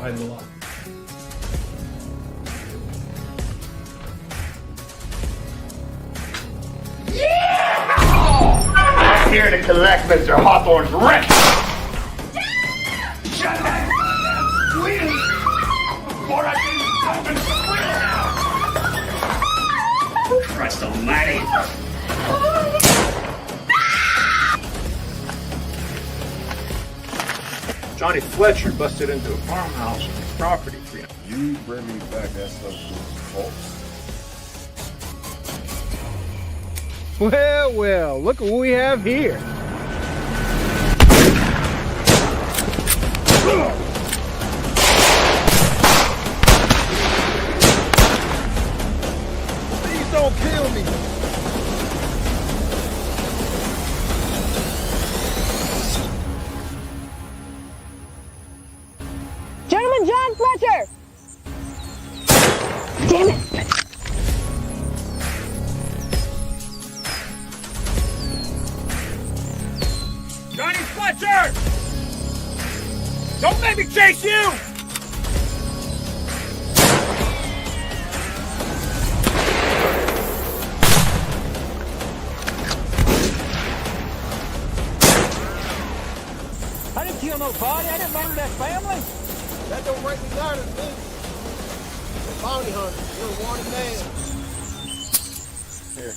behind the lock. Yeah! I'm here to collect Mr. Hawthorne's rent! Shut that please! Before I get you open for real now! Christ almighty! Johnny Fletcher busted into a farmhouse on his property. You bring me back that stuff to false. Well, well, look what we have here. Please don't kill me. Gentleman John Fletcher! Damn it! Johnny Fletcher! Don't make me chase you! I didn't kill nobody. I didn't murder that family. That don't break me down to me. The bounty hunter, you're a wanted man. Here.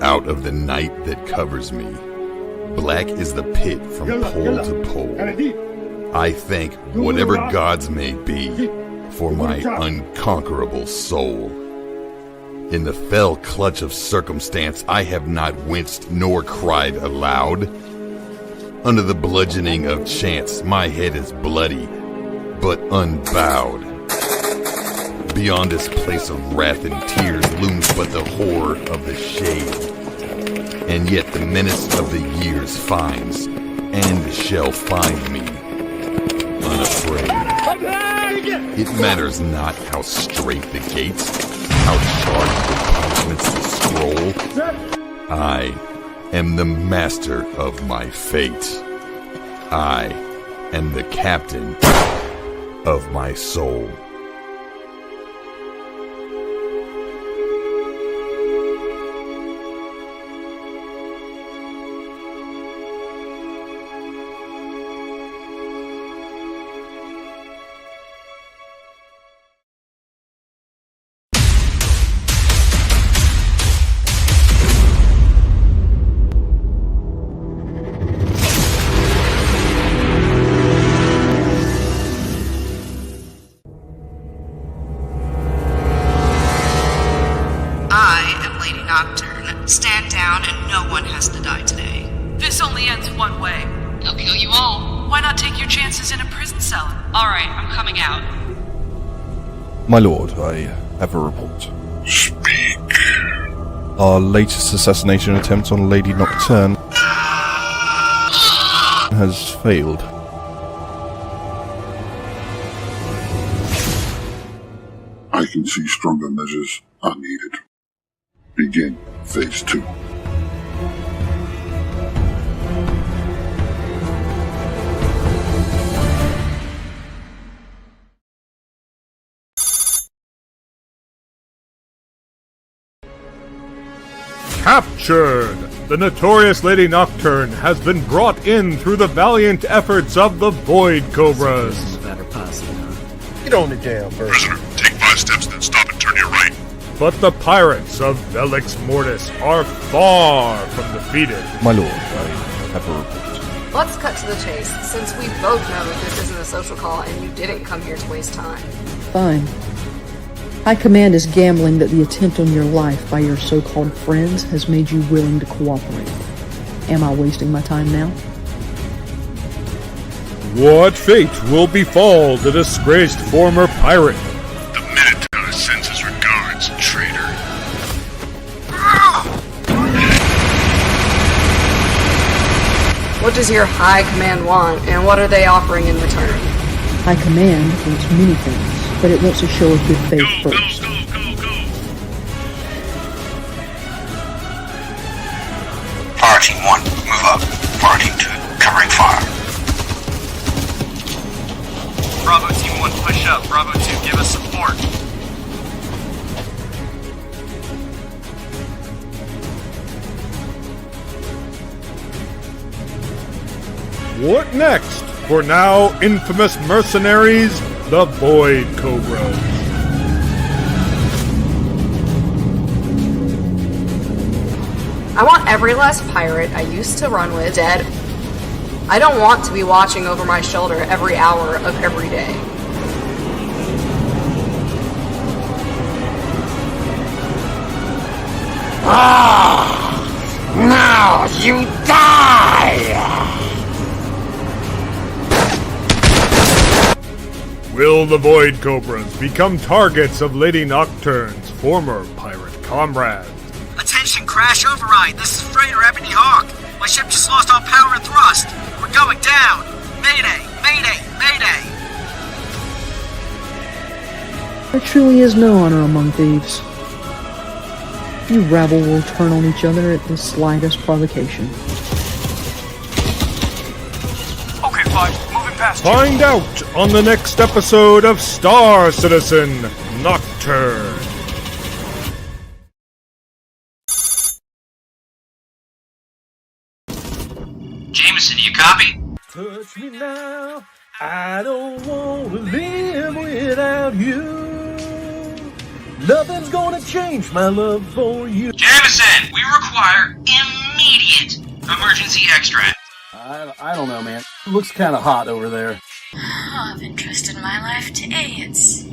Out of the night that covers me, black is the pit from pole to pole. I thank whatever gods may be for my unconquerable soul. In the fell clutch of circumstance, I have not winced nor cried aloud. Under the bludgeoning of chance, my head is bloody, but unbowed. Beyond this place of wrath and tears looms but the horror of the shade. And yet the menace of the years finds, and shall find me, unafraid. It matters not how straight the gates, how charged the punishments the scroll. I am the master of my fate. I am the captain of my soul. Stand down and no one has to die today. This only ends one way. They'll kill you all. Why not take your chances in a prison cell? Alright, I'm coming out. My lord, I have a report. Speak. Our latest assassination attempt on Lady Nocturne has failed. I can see stronger measures are needed. Begin phase 2. Captured! The notorious Lady Nocturne has been brought in through the valiant efforts of the Void Cobras. This is a better posse, huh? Get on the damn first. Prisoner, take 5 steps, then stop and turn to your right. But the pirates of Velix Mortis are far from defeated. My lord, I have a report. Let's cut to the chase, since we both know that this isn't a social call and you didn't come here to waste time. Fine. High Command is gambling that the attempt on your life by your so-called friends has made you willing to cooperate. Am I wasting my time now? What fate will befall the disgraced former pirate? The Minotaur sends his regards, traitor. What does your High Command want, and what are they offering in return? High Command wants many things, but it wants a show of good faith first. Go. Dive Team 1, move up. Fire Team 2, covering fire. Bravo Team 1, push up. Bravo 2, give us support. What next for now infamous mercenaries, the Void Cobras? I want every last pirate I used to run with dead. I don't want to be watching over my shoulder every hour of every day. Now you die! Will the Void Cobras become targets of Lady Nocturne's former pirate comrades? Attention, crash override. This is Freighter Ebony Hawk. My ship just lost all power and thrust. We're going down. Mayday, mayday, mayday. There truly is no honor among thieves. You rabble will turn on each other at the slightest provocation. Okay, fine. Moving past you. Find out on the next episode of Star Citizen Nocturne. Jameson, you copy? Touch me now, I don't want to live without you. Nothing's gonna change my love for you. Jameson, we require immediate emergency extract. I don't know, man. It looks kind of hot over there. Oh, of interest in my life to AIDS.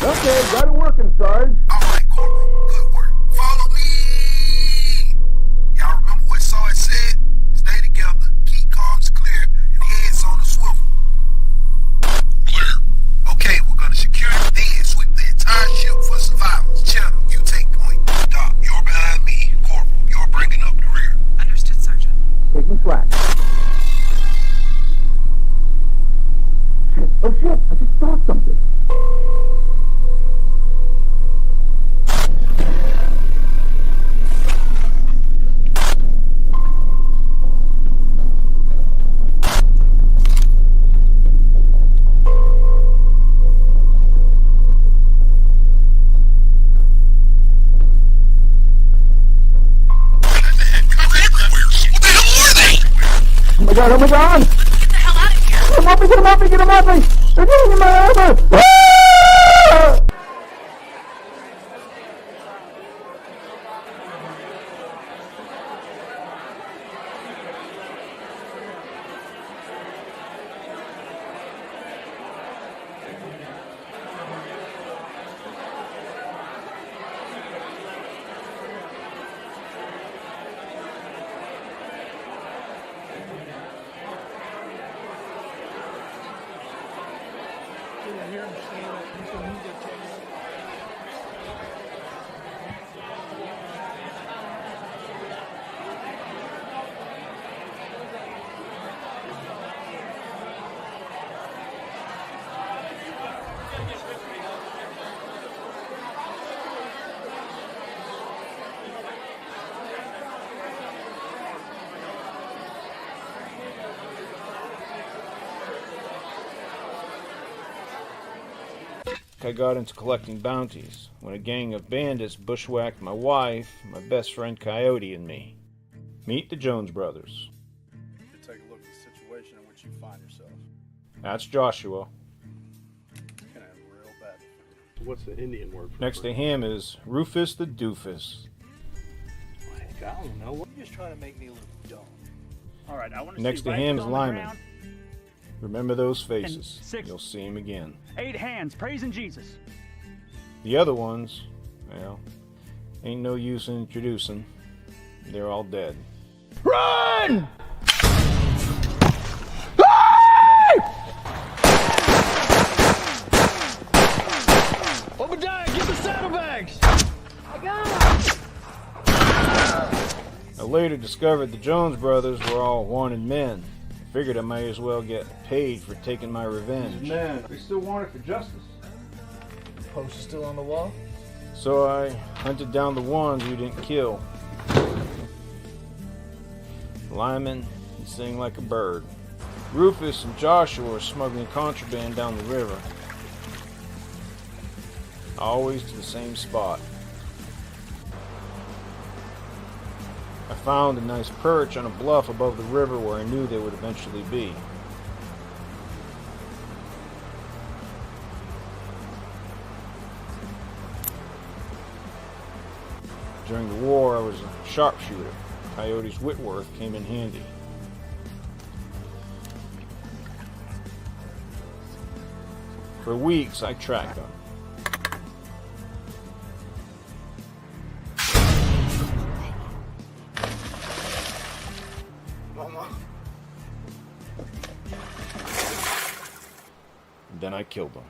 Okay, got it working, Sarge. Alright, Corporal. Good work. Follow me! Y'all remember what SoL said? Stay together, keep comms clear, and heads on the swivel. Clear. Okay, we're gonna secure it, then sweep the entire ship for survivors. Channel, you take point. Doc, you're behind me. Corporal, you're bringing up the rear. Understood, Sergeant. Taking track. I just saw something. Oh my god, oh my god! Get the hell out of here! Get him off me, get him off me, get him off me! They're getting in my armor! Ah! I got into collecting bounties when a gang of bandits bushwhacked my wife, my best friend Coyote, and me. Meet the Jones brothers. To take a look at the situation in which you find yourself. That's Joshua. Gonna have real bad. What's the Indian word for Next to him is Rufus the Doofus. Heck, I don't know. You're just trying to make me look dumb. All right, I want to Next see to rifles him is on the Lyman. ground. Remember those faces. And 6. You'll see him again. 8 hands praising Jesus. The other ones, well, ain't no use in introducing. They're all dead. Run! Obadiah, get the saddlebags! I got them! I later discovered the Jones brothers were all wanted men. Figured I might as well get paid for taking my revenge. Man, we still wanted for justice. The post is still on the wall? So I hunted down the ones we didn't kill. Lyman, he sang like a bird. Rufus and Joshua were smuggling contraband down the river. Always to the same spot. I found a nice perch on a bluff above the river where I knew they would eventually be. During the war, I was a sharpshooter. Coyote's Whitworth came in handy. For weeks, I tracked them. Then I killed them.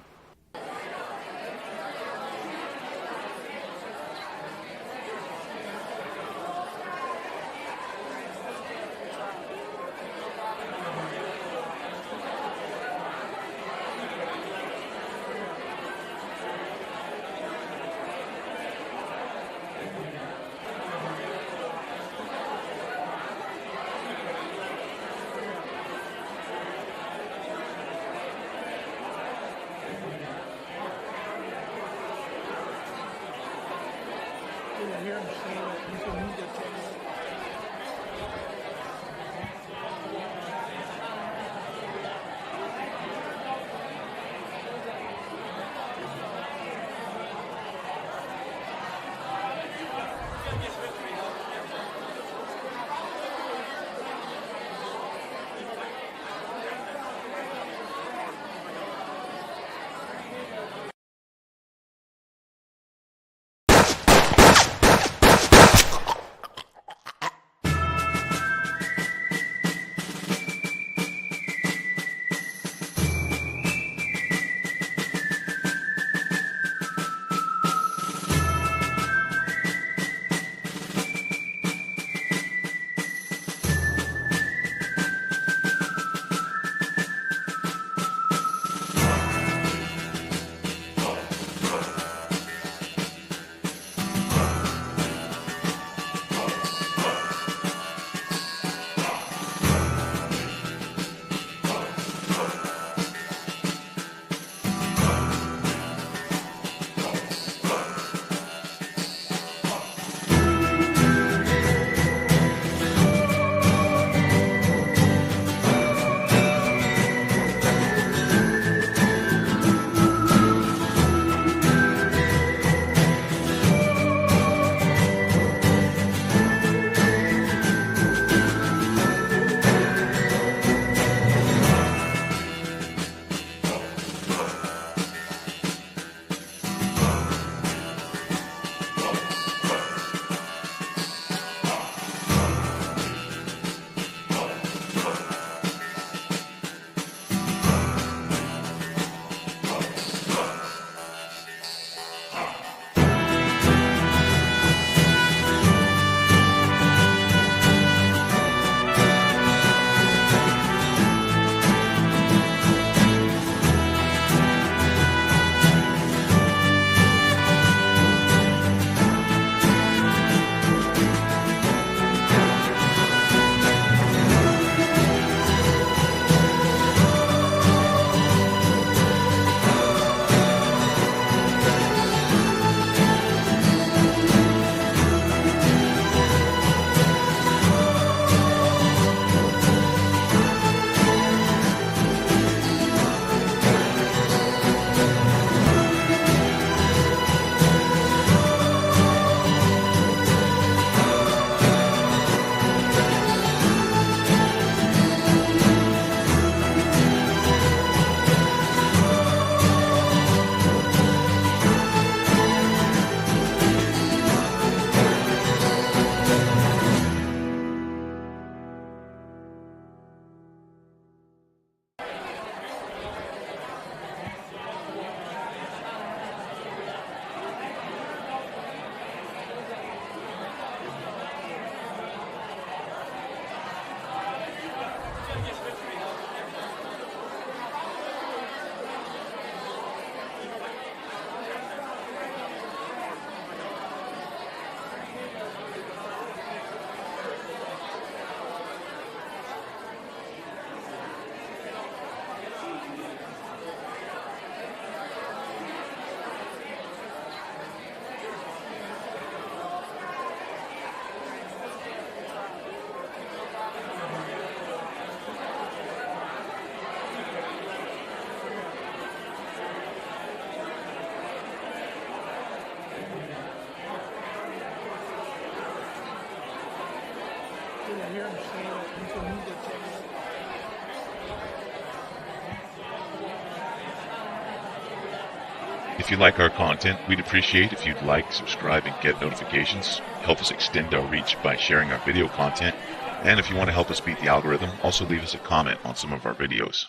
If you like our content, we'd appreciate if you'd like, subscribe, and get notifications. Help us extend our reach by sharing our video content. And if you want to help us beat the algorithm, also leave us a comment on some of our videos.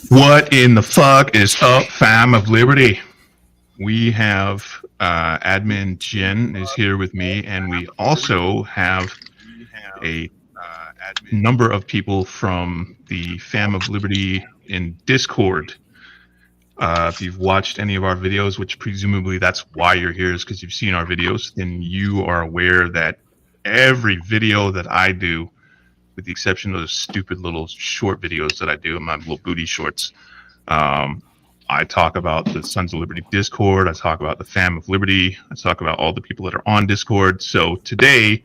What in the fuck is up, fam of Liberty? We have admin Jen is here with me, and we also have a number of people from the Fam of Liberty in Discord. If you've watched any of our videos, which presumably that's why you're here, is because you've seen our videos, then you are aware that every video that I do, with the exception of those stupid little short videos that I do in my little booty shorts, I talk about the Sons of Liberty Discord, I talk about the Fam of Liberty, I talk about all the people that are on Discord. So today,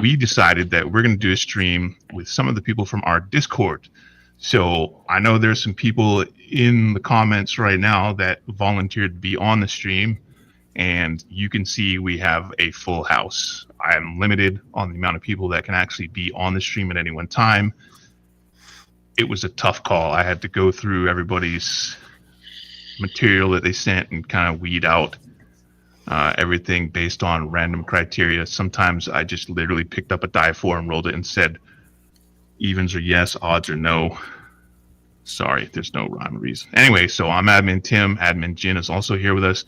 we decided that we're going to do a stream with some of the people from our Discord. So I know there's some people in the comments right now that volunteered to be on the stream, and you can see we have a full house. I am limited on the amount of people that can actually be on the stream at any one time. It was a tough call. I had to go through everybody's material that they sent and kind of weed out everything based on random criteria. Sometimes I just literally picked up a die 4 and rolled it and said evens are yes, odds are no. Sorry, there's no rhyme or reason. Anyway, so I'm admin Tim. Admin Jen is also here with us.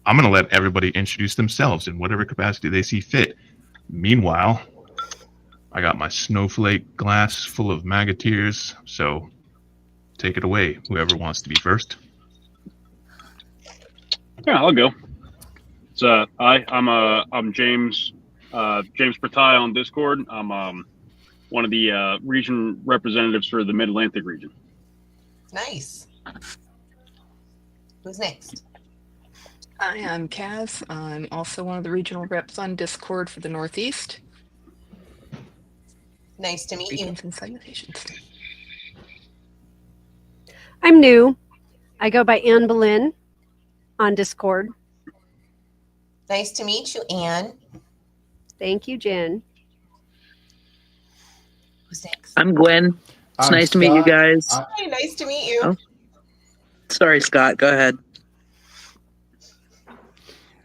I'm going to let everybody introduce themselves in whatever capacity they see fit. Meanwhile, I got my snowflake glass full of magateers, so take it away, whoever wants to be first. Yeah, I'll go. So I'm James Pertai on Discord. I'm one of the region representatives for the Mid-Atlantic region. Nice. Who's next? Hi, I'm Kaz. I'm also one of the regional reps on Discord for the Northeast. Nice to meet you. Greetings and salutations. I'm new. I go by Anne Boleyn on Discord. Nice to meet you, Anne. Thank you, Jen. Who's next? I'm Gwen. It's nice to meet you guys. Hi, nice to meet you. Oh. Sorry, Scott. Go ahead.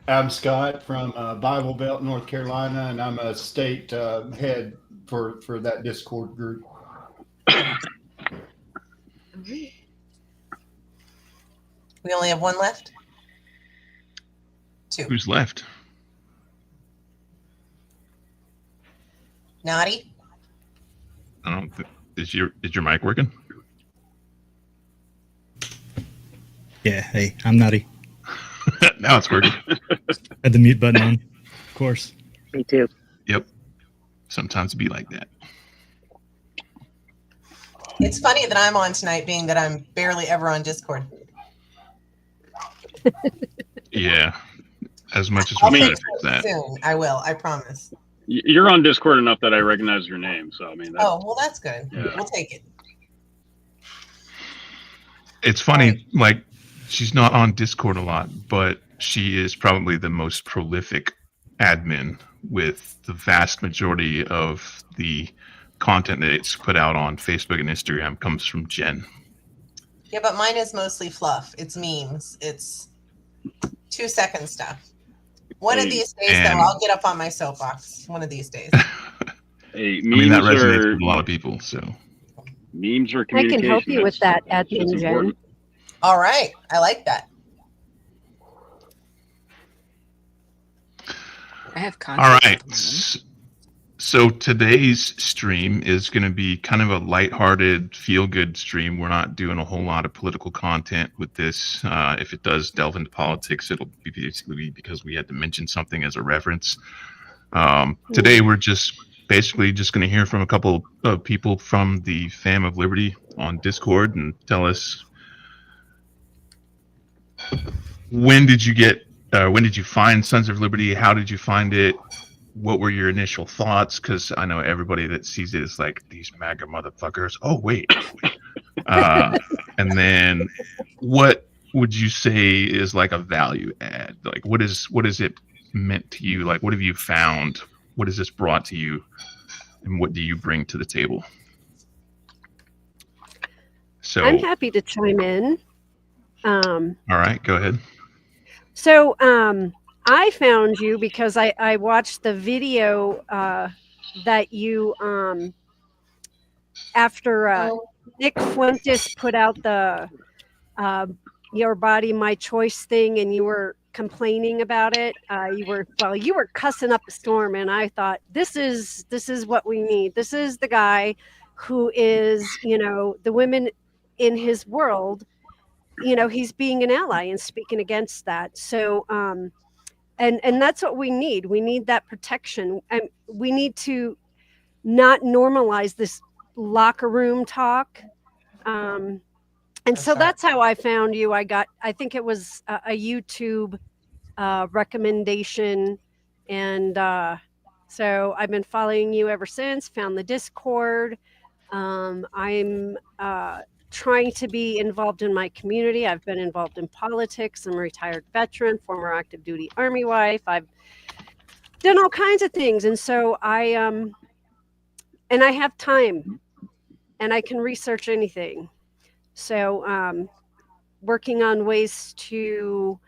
I'm Scott from Bible Belt, North Carolina, and I'm a state head for that Discord group. We only have one left? Two. Who's left? Naughty? I don't think, is your mic working? Yeah, hey, I'm Nutty. Now it's working. Had the mute button on, of course. Me too. Yep. Sometimes it be like that. It's funny that I'm on tonight, being that I'm barely ever on Discord. Yeah. As much as I'll we try to fix fix it that. soon. I will. I promise. You're on Discord enough that I recognize your name, so I mean. Oh, well, that's good. Yeah. We'll take it. It's funny, like, she's not on Discord a lot, but she is probably the most prolific admin, with the vast majority of the content that it's put out on Facebook and Instagram comes from Jen. Yeah, but mine is mostly fluff. It's memes. It's 2-second stuff. One of Hey, these days, though, and- I'll get up on my soapbox. One of these days. Hey, I mean, that memes resonates are with a lot of people. So memes are I communication. can help you with that, That's Admin Jen. important. All right. I like that. I have all contact. right. So today's stream is going to be kind of a lighthearted, feel-good stream. We're not doing a whole lot of political content with this. If it does delve into politics, it'll be basically because we had to mention something as a reference. Today, we're just basically just going to hear from a couple of people from the Fam of Liberty on Discord and tell us when did you find Sons of Liberty? How did you find it? What were your initial thoughts? Because I know everybody that sees it is like, these MAGA motherfuckers. Oh, wait. And then what would you say is like a value add? Like, what is it meant to you? Like, what have you found? What has this brought to you? And what do you bring to the table? So, I'm happy to chime in. all right, go ahead. So I found you because I watched the video that you after Nick Fuentes put out the Your Body My Choice thing, and you were complaining about it. You were cussing up a storm, and I thought, this is what we need. This is the guy who is, the women in his world, he's being an ally and speaking against that. So and that's what we need. We need that protection, and we need to not normalize this locker room talk. And so that's how I found you. I think it was a YouTube recommendation, and so I've been following you ever since. Found the Discord. I'm trying to be involved in my community. I've been involved in politics. I'm a retired veteran, former active duty Army wife. I've done all kinds of things, and so I have time, and I can research anything. So working on ways to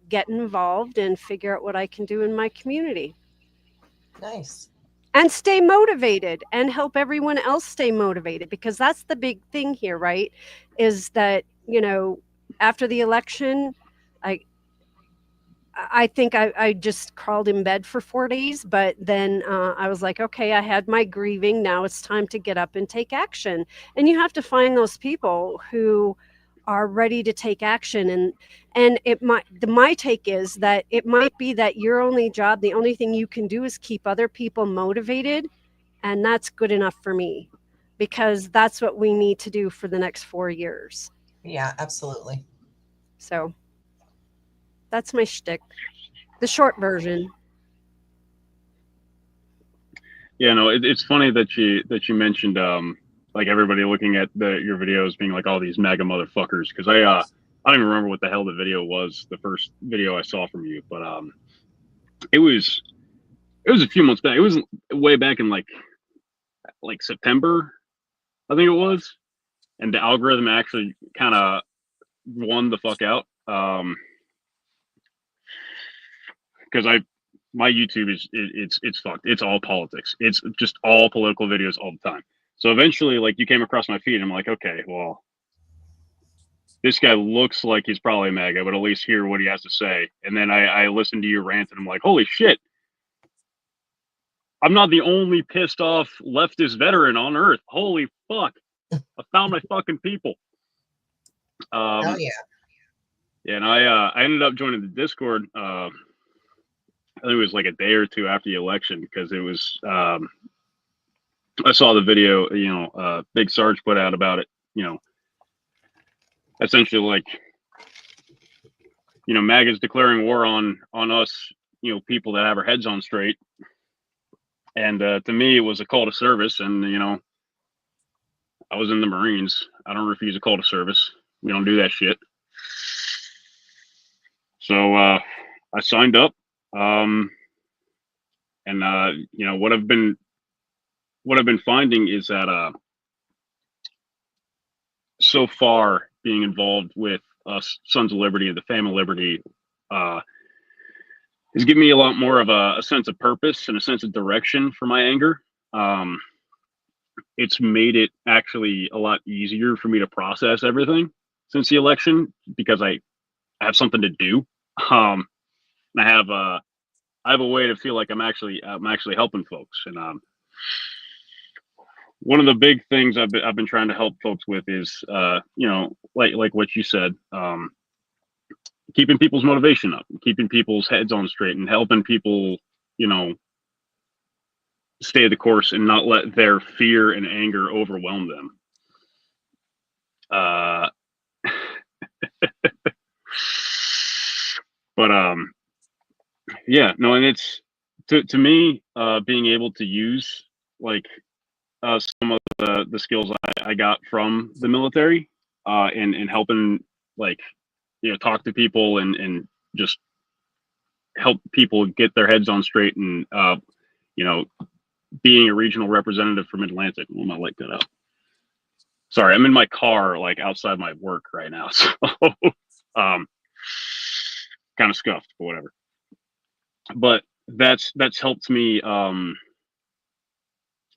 get involved and figure out what I can do in my community. Nice. And stay motivated and help everyone else stay motivated, because that's the big thing here, right? Is that, after the election, I think I just crawled in bed for 4 days, but then I was like, okay, I had my grieving. Now it's time to get up and take action. And you have to find those people who are ready to take action. And my take is that it might be that your only job, the only thing you can do is keep other people motivated. And that's good enough for me, because that's what we need to do for the next 4 years. Yeah, absolutely. So that's my shtick, the short version. Yeah, no, it's funny that you mentioned like everybody looking at your videos being like all these MAGA motherfuckers, because I don't even remember what the hell the video was, the first video I saw from you, but it was a few months back. It was way back in like September, I think it was, and the algorithm actually kind of won the fuck out, because my YouTube it's fucked. It's all politics. It's just all political videos all the time. So eventually, like, you came across my feed, and I'm like, okay, well, this guy looks like he's probably MAGA, but at least hear what he has to say. And then I listened to your rant, and I'm like, holy shit, I'm not the only pissed off leftist veteran on earth. Holy fuck, I found my fucking people. Oh yeah. Yeah, and I ended up joining the Discord. I think it was like a day or two after the election, because it was I saw the video, Big Sarge put out about it, essentially like, MAGA's declaring war on us, people that have our heads on straight. And to me, it was a call to service. And, I was in the Marines. I don't refuse a call to service. We don't do that shit. So I signed up. And, what I've been finding is that so far being involved with Sons of Liberty, the Family Liberty, has given me a lot more of a sense of purpose and a sense of direction for my anger. It's made it actually a lot easier for me to process everything since the election because I have something to do. And I have a way to feel like I'm actually helping folks. And one of the big things I've been trying to help folks with is like what you said, keeping people's motivation up, keeping people's heads on straight, and helping people, stay the course and not let their fear and anger overwhelm them. But yeah, no, and it's to me, being able to use like some of the skills I got from the military, and helping talk to people and just help people get their heads on straight, and being a regional representative from Atlantic. Well, my light cut out. Sorry, I'm in my car, like outside my work right now, so kind of scuffed, but whatever. But that's helped me.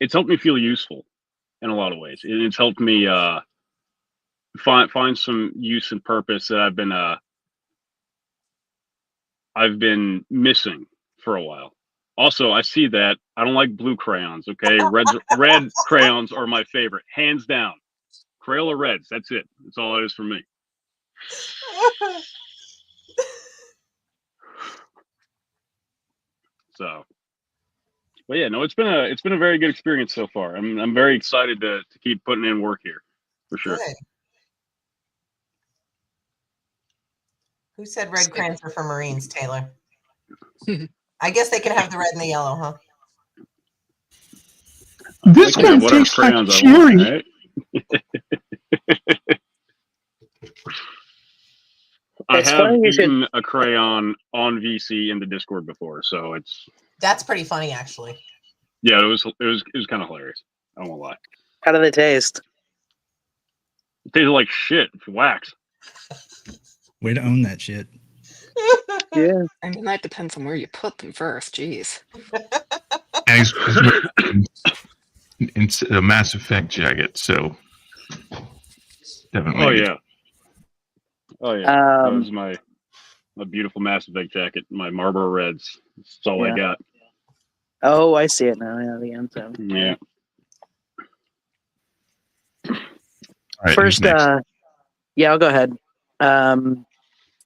It's helped me feel useful in a lot of ways. It's helped me find some use and purpose that I've been missing for a while. Also, I see that I don't like blue crayons. Okay, red crayons are my favorite, hands down. Crayola reds. That's it. That's all it is for me. So, but yeah, no, it's been a very good experience so far. I'm very excited to keep putting in work here, for sure. Good. Who said red crayons are for Marines, Taylor? I guess they can have the red and the yellow, huh? This guy tastes like cherry. Right? I have eaten a crayon on VC in the Discord before, so that's pretty funny, actually. Yeah, it was kind of hilarious. I won't lie. How do they taste? It tasted like shit. It's wax. Way to own that shit. Yeah. I mean, that depends on where you put them first. Jeez. It's a Mass Effect jacket, so definitely. Oh yeah. Oh yeah. That was my beautiful Mass Effect jacket. My Marlboro Reds. That's all I got. Oh, I see it now. Yeah, the anthem. Yeah. Right, first, yeah, I'll go ahead.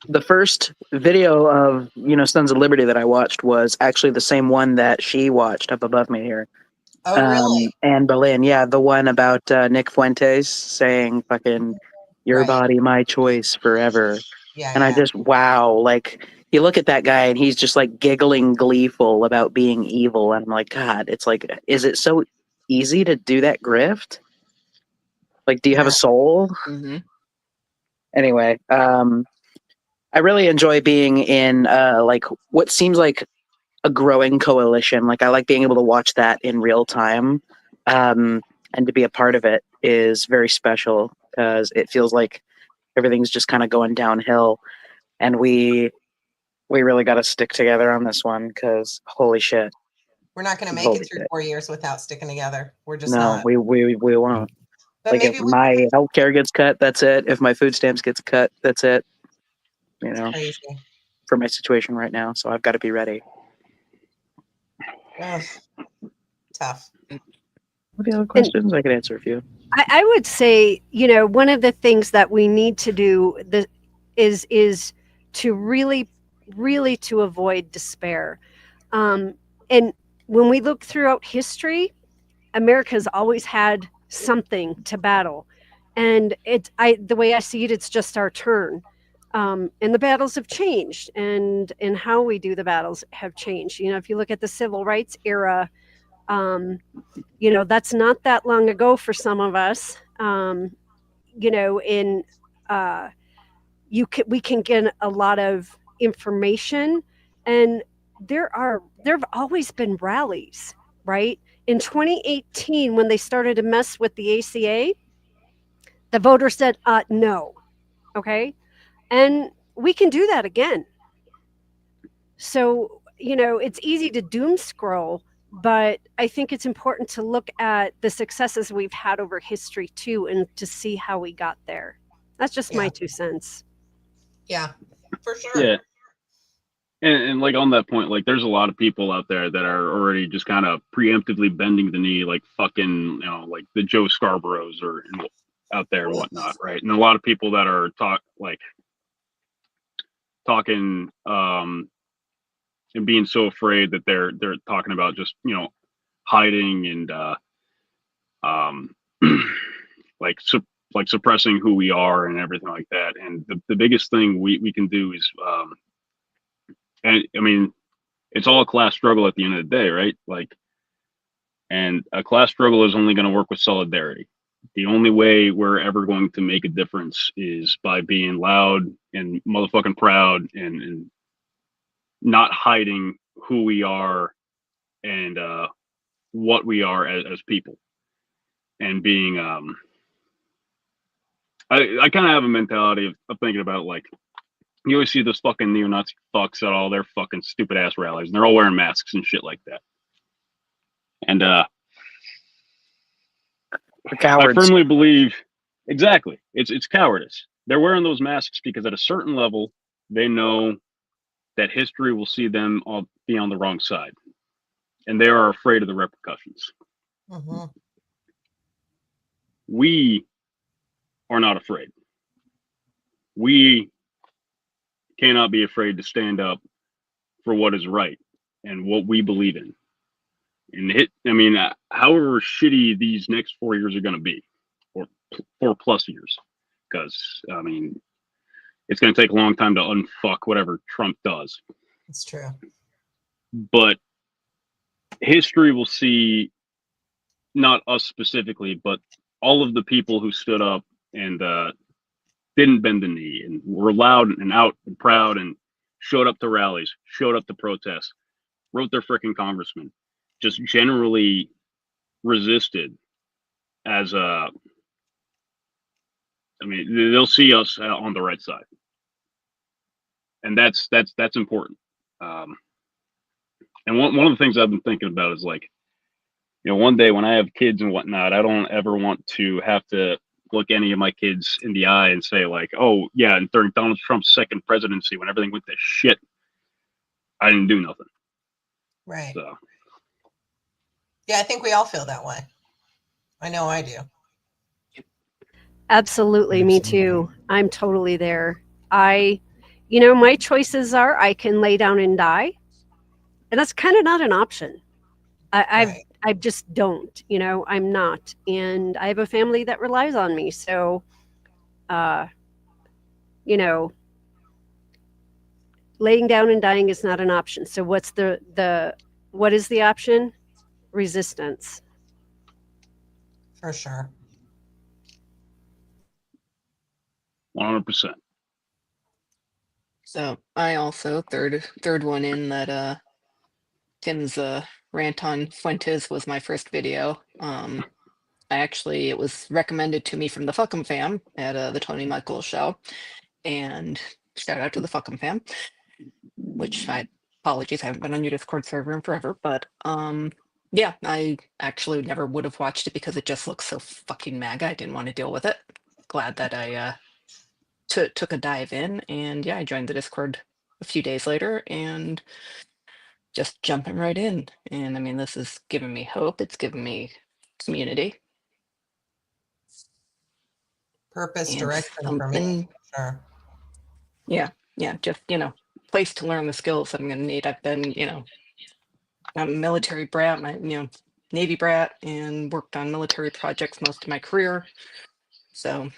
The first video of Sons of Liberty that I watched was actually the same one that she watched up above me here. Oh, really? And Berlin, yeah, the one about Nick Fuentes saying "fucking your body, my choice, forever." Yeah. And I just like you look at that guy and he's just like giggling gleeful about being evil, and I'm like, God, it's like, is it so easy to do that grift? Like, do you have a soul? Mm-hmm. Anyway, I really enjoy being in like what seems like a growing coalition. Like, I like being able to watch that in real time, and to be a part of it is very special because it feels like everything's just kind of going downhill, and we really got to stick together on this one because holy shit, we're not going to make it through 4 years without sticking together. We're just not. We won't. But like, if my healthcare gets cut, that's it. If my food stamps gets cut, that's it. Crazy. For my situation right now, so I've got to be ready. Ugh. Tough. What the other questions? I can answer a few. I would say, one of the things that we need to do is to really to avoid despair. And when we look throughout history, America's always had something to battle. And the way I see it, it's just our turn. And the battles have changed, and how we do the battles have changed. If you look at the civil rights era, that's not that long ago for some of us. We can get a lot of information, and there have always been rallies, right? In 2018, when they started to mess with the ACA, the voters said no. Okay. And we can do that again. So, it's easy to doom scroll, but I think it's important to look at the successes we've had over history too, and to see how we got there. That's just my 2 cents. Yeah, for sure. Yeah. And like on that point, like there's a lot of people out there that are already just kind of preemptively bending the knee, like fucking, like the Joe Scarboroughs or out there and whatnot, right? And a lot of people that are talking and being so afraid that they're talking about just hiding and like suppressing who we are and everything like that. And the biggest thing we can do is and I mean, it's all a class struggle at the end of the day, right? Like, and a class struggle is only going to work with solidarity. The only way we're ever going to make a difference is by being loud and motherfucking proud and not hiding who we are and what we are as people. And being, I kind of have a mentality of thinking about, like, you always see those fucking neo-Nazi fucks at all their fucking stupid ass rallies, and they're all wearing masks and shit like that. And cowards. I firmly believe exactly it's cowardice. They're wearing those masks because at a certain level they know that history will see them all be on the wrong side, and they are afraid of the repercussions. Mm-hmm. We are not afraid. We cannot be afraid to stand up for what is right and what we believe in. And however shitty these next 4 years are going to be, or 4+ years, because it's going to take a long time to unfuck whatever Trump does. It's true. But history will see, not us specifically, but all of the people who stood up and didn't bend the knee and were loud and out and proud and showed up to rallies, showed up to protests, wrote their freaking congressman, just generally resisted as they'll see us on the right side. And that's important. And one of the things I've been thinking about is, like, one day when I have kids and whatnot, I don't ever want to have to look any of my kids in the eye and say, like, oh yeah, and during Donald Trump's second presidency, when everything went to shit, I didn't do nothing. Right. So yeah, I think we all feel that way. I know I do. Absolutely, me too. I'm totally there. My choices are I can lay down and die, and that's kind of not an option. I just don't. I'm not, and I have a family that relies on me. So, laying down and dying is not an option. So, what is the option? Resistance. For sure. 100%. So I also third one in that Tim's rant on Fuentes was my first video. It was recommended to me from the Fuck'em fam at the Tony Michaels show, and shout out to the Fuck'em fam, which apologies, I haven't been on your Discord server in forever, but yeah, I actually never would have watched it because it just looks so fucking MAGA. I didn't want to deal with it. Glad that I took a dive in, and yeah, I joined the Discord a few days later and just jumping right in. And this is giving me hope. It's giving me community. Purpose, and direction for me. Sure. Yeah, just, place to learn the skills that I'm going to need. I've been, I'm a military brat, Navy brat, and worked on military projects most of my career. So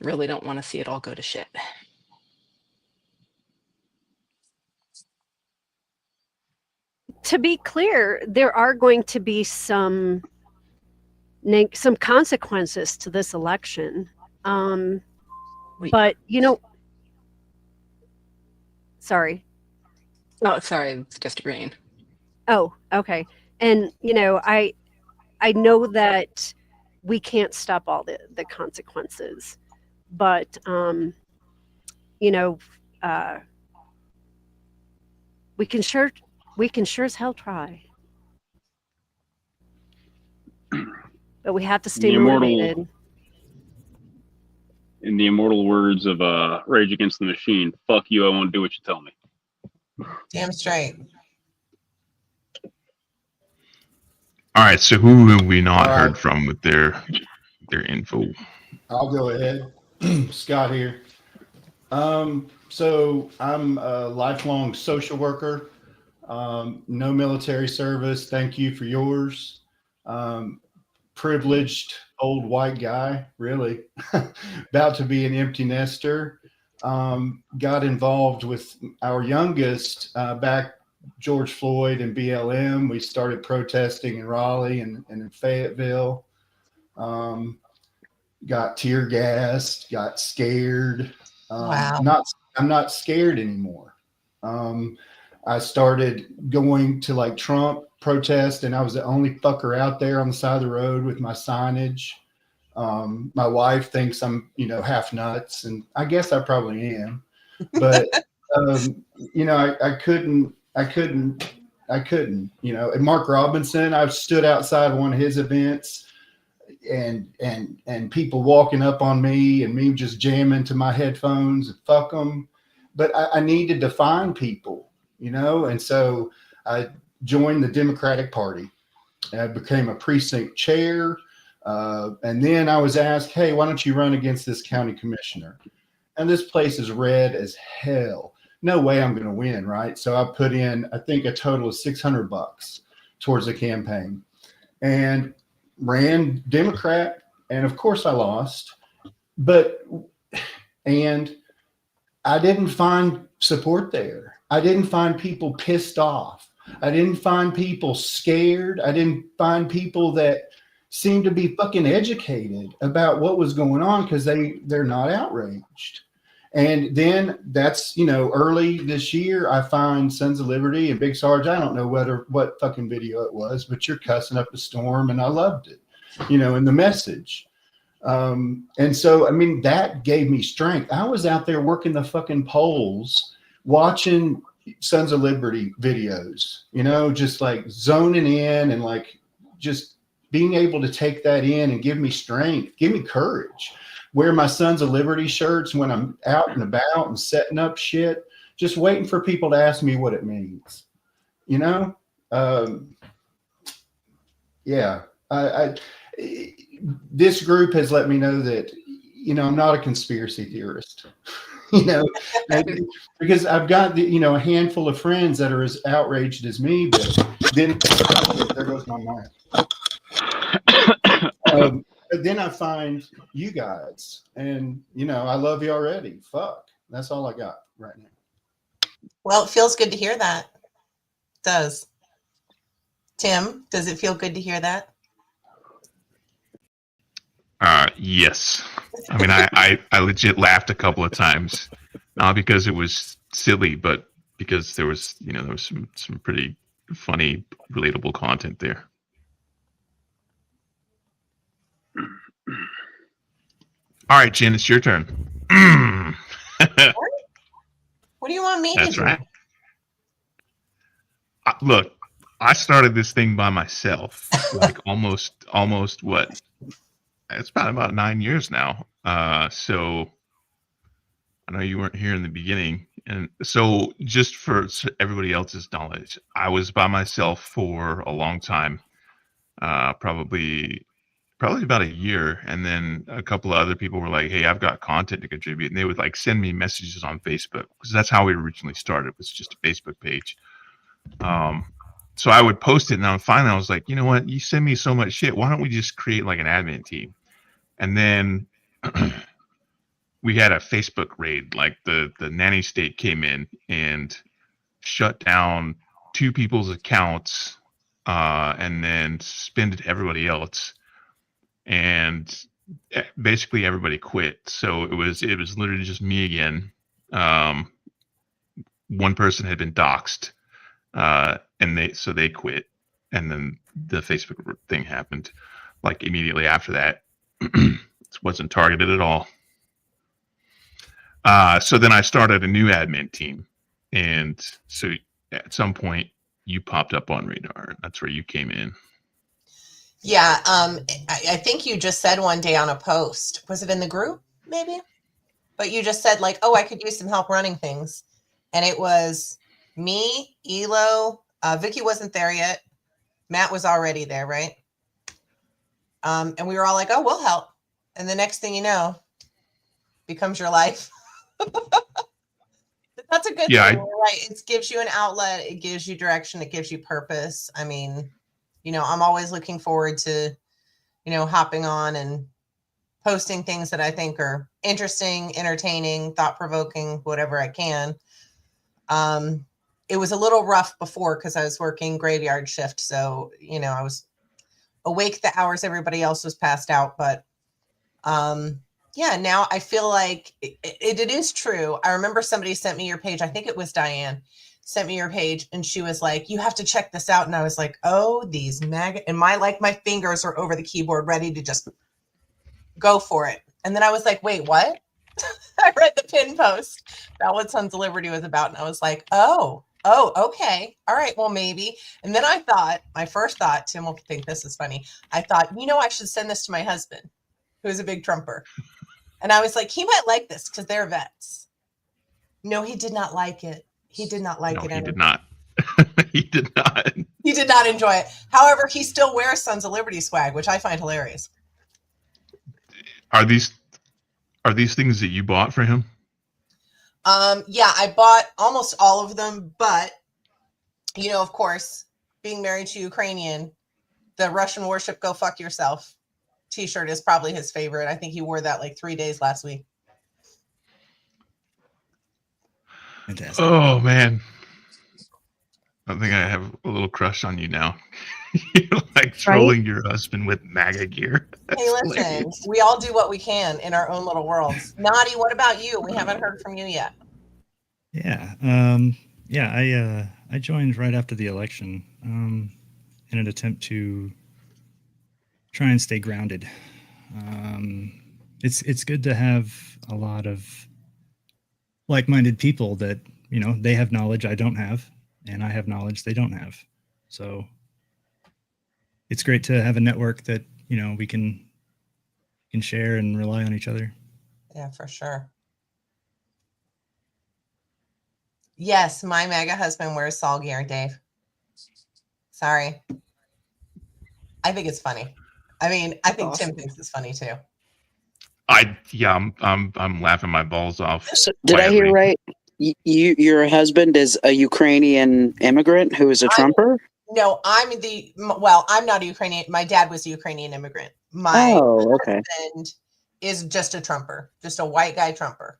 really don't want to see it all go to shit. To be clear, there are going to be some consequences to this election. But sorry. Oh, sorry, it's just agreeing. Oh, okay. And I know that we can't stop all the consequences, but you know, we can sure as hell try, but we have to stay motivated. In the immortal words of Rage Against the Machine, fuck you, I won't do what you tell me. Damn straight. All right, so who have we not All heard right. from with their info? I'll go ahead. Scott here. So I'm a lifelong social worker. No military service. Thank you for yours. Privileged old white guy, really. About to be an empty nester. Got involved with our youngest back George Floyd and BLM. We started protesting in Raleigh and in Fayetteville. Got tear gassed, got scared. Wow. I'm not scared anymore. I started going to like Trump protest, and I was the only fucker out there on the side of the road with my signage. My wife thinks I'm, half nuts, and I guess I probably am. But I couldn't. And Mark Robinson, I've stood outside one of his events, and people walking up on me and me just jamming to my headphones. Fuck them. But I needed to find people, and so I joined the Democratic Party. I became a precinct chair. And then I was asked, hey, why don't you run against this county commissioner? And this place is red as hell. No way I'm going to win, right? So I put in, I think, a total of $600 towards the campaign and ran Democrat. And of course I lost. And I didn't find support there. I didn't find people pissed off. I didn't find people scared. I didn't find people that seemed to be fucking educated about what was going on because they're not outraged. And then that's, early this year, I find Sons of Liberty and Big Sarge. I don't know what fucking video it was, but you're cussing up a storm, and I loved it, and the message. And so, that gave me strength. I was out there working the fucking polls, watching Sons of Liberty videos, just like zoning in and like just being able to take that in and give me strength, give me courage. Wear my Sons of Liberty shirts when I'm out and about and setting up shit, just waiting for people to ask me what it means. This group has let me know that, I'm not a conspiracy theorist, because I've got a handful of friends that are as outraged as me, but then there goes my mic. But then I find you guys, and I love you already. Fuck, that's all I got right now. Well, it feels good to hear that. It does. Tim, does it feel good to hear that? Yes. I legit laughed a couple of times, not because it was silly, but because there was some pretty funny, relatable content there. All right, Jen, it's your turn. What do you want me to do? That's right. Look, I started this thing by myself, like almost what? It's about 9 years now. So I know you weren't here in the beginning. And so just for everybody else's knowledge, I was by myself for a long time, probably about a year. And then a couple of other people were like, hey, I've got content to contribute. And they would like send me messages on Facebook, because that's how we originally started. It was just a Facebook page. So I would post it, and finally I was like, you know what? You send me so much shit. Why don't we just create like an admin team? And then we had a Facebook raid. Like the nanny state came in and shut down 2 people's accounts, and then suspended everybody else. And basically everybody quit. So it was literally just me again. One person had been doxxed, and they quit. And then the Facebook thing happened like immediately after that. It wasn't targeted at all. So then I started a new admin team, and so at some point you popped up on radar. That's where you came in. Yeah, I think you just said one day on a post, was it in the group maybe? But you just said like, oh, I could use some help running things. And it was me, Elo, Vicky wasn't there yet. Matt was already there, right? And we were all like, oh, we'll help. And the next thing you know, becomes your life. That's a good thing, right? It gives you an outlet. It gives you direction. It gives you purpose. I mean, you know, I'm always looking forward to, you know, hopping on and posting things that I think are interesting, entertaining, thought-provoking, whatever I can. It was a little rough before because I was working graveyard shift. So, you know, I was awake the hours everybody else was passed out. But yeah, now I feel like it is true. I remember somebody sent me your page. I think it was Diane sent me your page and she was like, you have to check this out. And I was like, oh, these MAGA, and my fingers are over the keyboard ready to just go for it. And then I was like, wait, what? I read the pin post about what Sons of Liberty was about. And I was like, oh, okay. All right, well, maybe. And then I thought, my first thought, Tim will think this is funny. I thought, you know, I should send this to my husband, who's a big Trumper. And I was like, he might like this because they're vets. No, he did not like it. He did not like it. He did not. He did not. He did not enjoy it. However, he still wears Sons of Liberty swag, which I find hilarious. Are these things that you bought for him? Yeah, I bought almost all of them, but you know, of course, being married to Ukrainian, the Russian worship "Go fuck yourself" T-shirt is probably his favorite. I think he wore that like 3 days last week. Fantastic. Oh man, I think I have a little crush on you now. You're like trolling your husband with MAGA gear. Hey, listen, we all do what we can in our own little worlds. Nadi, what about you? We haven't heard from you yet. Yeah. I joined right after the election in an attempt to try and stay grounded. It's good to have a lot of like-minded people that, you know, they have knowledge I don't have, and I have knowledge they don't have. So it's great to have a network that, you know, we can share and rely on each other. Yeah, for sure. Yes, my MAGA husband wears SoL gear, Dave. Sorry. I think it's funny. I mean, I think Tim thinks it's funny too. I'm laughing my balls off. So, did I hear right? Your husband is a Ukrainian immigrant who is a Trumper? No, I'm not a Ukrainian. My dad was a Ukrainian immigrant. My husband is just a Trumper, just a white guy Trumper.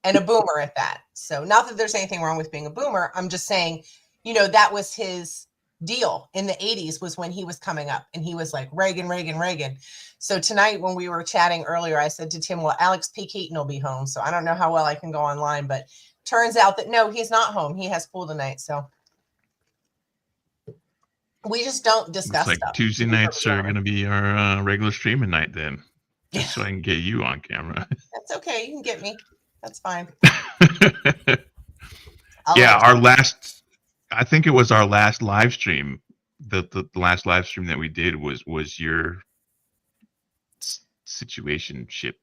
And a boomer at that. So not that there's anything wrong with being a boomer. I'm just saying, you know, that was his deal in the 80s was when he was coming up and he was like, Reagan, Reagan, Reagan. So tonight when we were chatting earlier, I said to Tim, well, Alex P. Keaton will be home. So I don't know how well I can go online, but turns out that no, he's not home. He has pool tonight. So we just don't discuss Looks like stuff. Tuesday nights are going to be our regular streaming night then. Just so I can get you on camera. That's okay. You can get me. That's fine. Yeah, I think it was our last live stream. The last live stream that we did was your situationship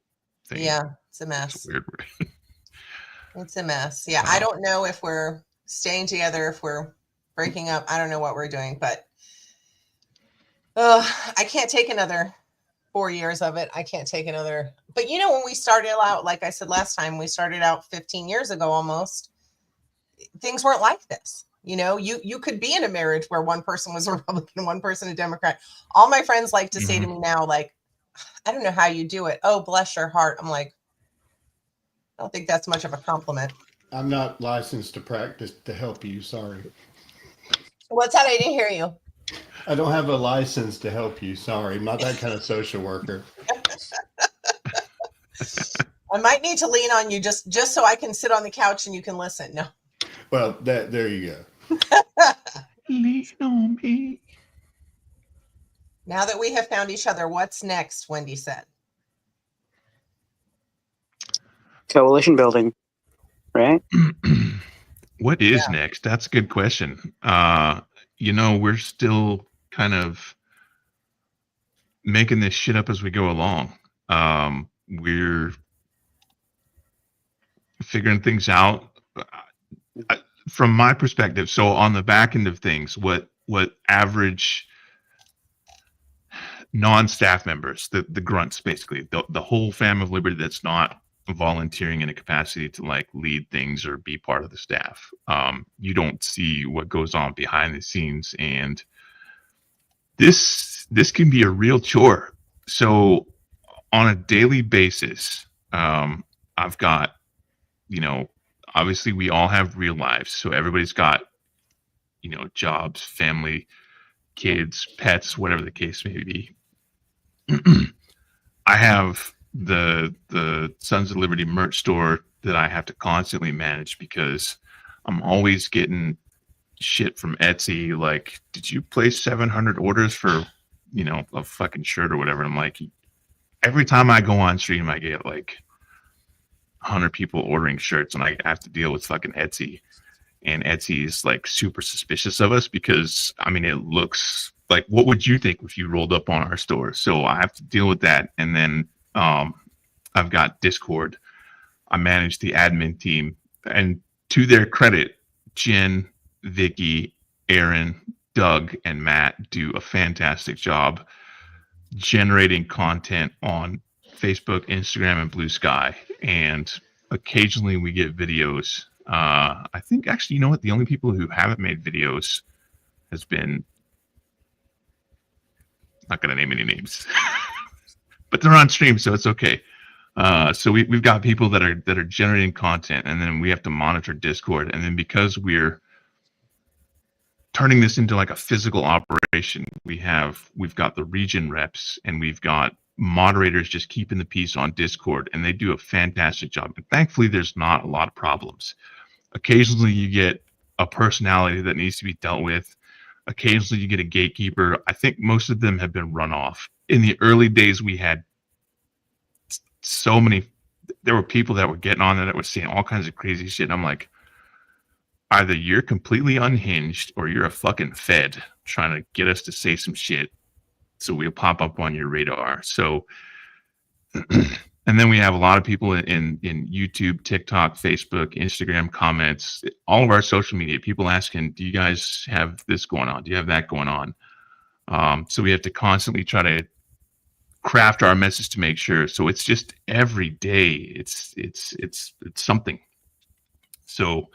thing. Yeah, it's a mess. It's weird. It's a mess. Yeah, I don't know if we're staying together, if we're breaking up. I don't know what we're doing, but I can't take another 4 years of it. I can't take another. But you know, when we started out, like I said last time, we started out 15 years ago almost, things weren't like this. You know, you could be in a marriage where one person was a Republican, one person a Democrat. All my friends like to say to me now, like, I don't know how you do it. Oh, bless your heart. I'm like, I don't think that's much of a compliment. I'm not licensed to practice to help you. Sorry. What's that? I didn't hear you. I don't have a license to help you. Sorry. I'm not that kind of social worker. I might need to lean on you just so I can sit on the couch and you can listen. No. Well, there you go. Lean on me. Now that we have found each other, what's next? Wendy said. Coalition building, right? What is next? That's a good question. We're still kind of making this shit up as we go along. We're figuring things out. From my perspective, so on the back end of things, what average non-staff members, the grunts, basically, the whole fam of Liberty that's not volunteering in a capacity to like lead things or be part of the staff, you don't see what goes on behind the scenes, and this can be a real chore. So on a daily basis, I've got, obviously we all have real lives, so everybody's got, jobs, family, kids, pets, whatever the case may be. I have the Sons of Liberty merch store that I have to constantly manage because I'm always getting shit from Etsy like, did you place 700 orders for, a fucking shirt or whatever? And I'm like, every time I go on stream, I get like 100 people ordering shirts, and I have to deal with fucking Etsy. And Etsy is like super suspicious of us because, it looks like, what would you think if you rolled up on our store? So I have to deal with that. And then I've got Discord. I manage the admin team. And to their credit, Jen, Vicky, Aaron, Doug, and Matt do a fantastic job generating content on Facebook, Instagram, and Blue Sky. And occasionally we get videos. I think actually, the only people who haven't made videos has been, not going to name any names, but they're on stream, so it's okay. So we've got people that are generating content, and then we have to monitor Discord. And then because we're turning this into like a physical operation, we've got the region reps, and we've got moderators just keeping the peace on Discord, and they do a fantastic job. And thankfully, there's not a lot of problems. Occasionally, you get a personality that needs to be dealt with. Occasionally, you get a gatekeeper. I think most of them have been run off. In the early days, we had so many. There were people that were getting on there that were saying all kinds of crazy shit. And I'm like, either you're completely unhinged or you're a fucking fed trying to get us to say some shit so we'll pop up on your radar. So, and then we have a lot of people in YouTube, TikTok, Facebook, Instagram comments, all of our social media, people asking, do you guys have this going on? Do you have that going on? So we have to constantly try to craft our message to make sure. So it's just every day it's something. So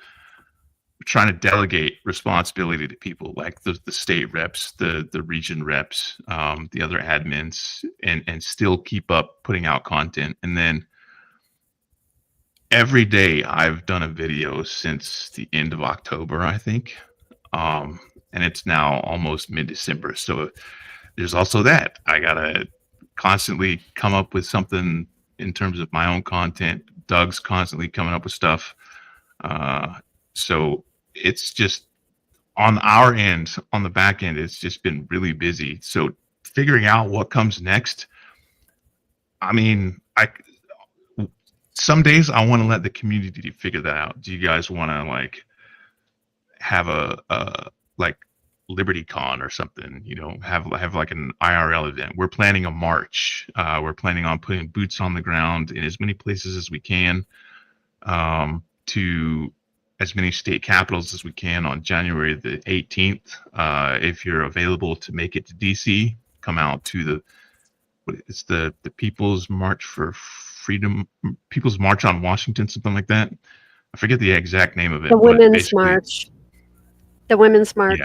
we're trying to delegate responsibility to people like the state reps, the region reps, the other admins, and still keep up putting out content. And then every day I've done a video since the end of October, I think. And it's now almost mid-December. So there's also that. I gotta constantly come up with something in terms of my own content. Doug's constantly coming up with stuff. So it's just on our end, on the back end, it's just been really busy. So figuring out what comes next. Some days I want to let the community figure that out. Do you guys want to like have a like LibertyCon or something? Have like an IRL event. We're planning a march. We're planning on putting boots on the ground in as many places as we can, to as many state capitals as we can on January the 18th. If you're available to make it to DC, come out to the People's March for Freedom, People's March on Washington, something like that. I forget the exact name of it. The Women's March. The Women's March.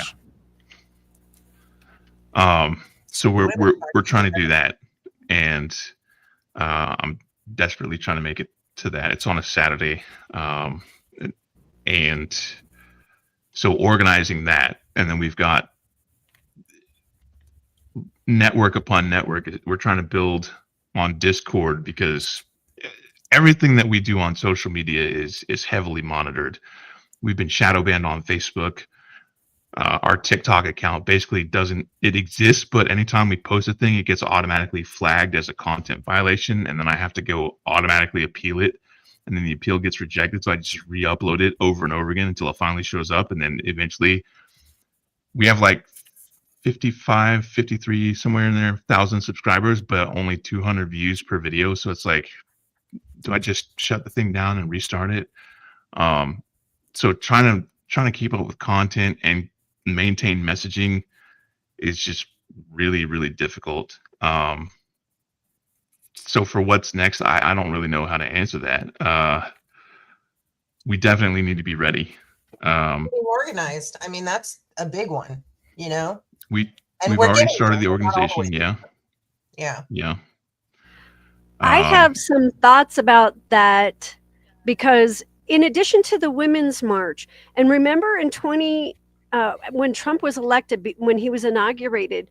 Yeah. So we're trying to do that, and I'm desperately trying to make it to that. It's on a Saturday. And so organizing that, and then we've got network upon network. We're trying to build on Discord because everything that we do on social media is heavily monitored. We've been shadow banned on Facebook. Our TikTok account basically it exists, but anytime we post a thing, it gets automatically flagged as a content violation, and then I have to go automatically appeal it. and then the appeal gets rejected. So I just re-upload it over and over again until it finally shows up, and then eventually we have like 55, 53, somewhere in there, 1,000 subscribers, but only 200 views per video. So it's like, do I just shut the thing down and restart it? So trying to keep up with content and maintain messaging is just really, really difficult. So for what's next, I don't really know how to answer that. We definitely need to be ready. Being organized. I mean, that's a big one, you know? We've we're already getting started the there, not all the way organization. Yeah. Yeah. Yeah. I have some thoughts about that because in addition to the Women's March, and remember in when Trump was elected, when he was inaugurated,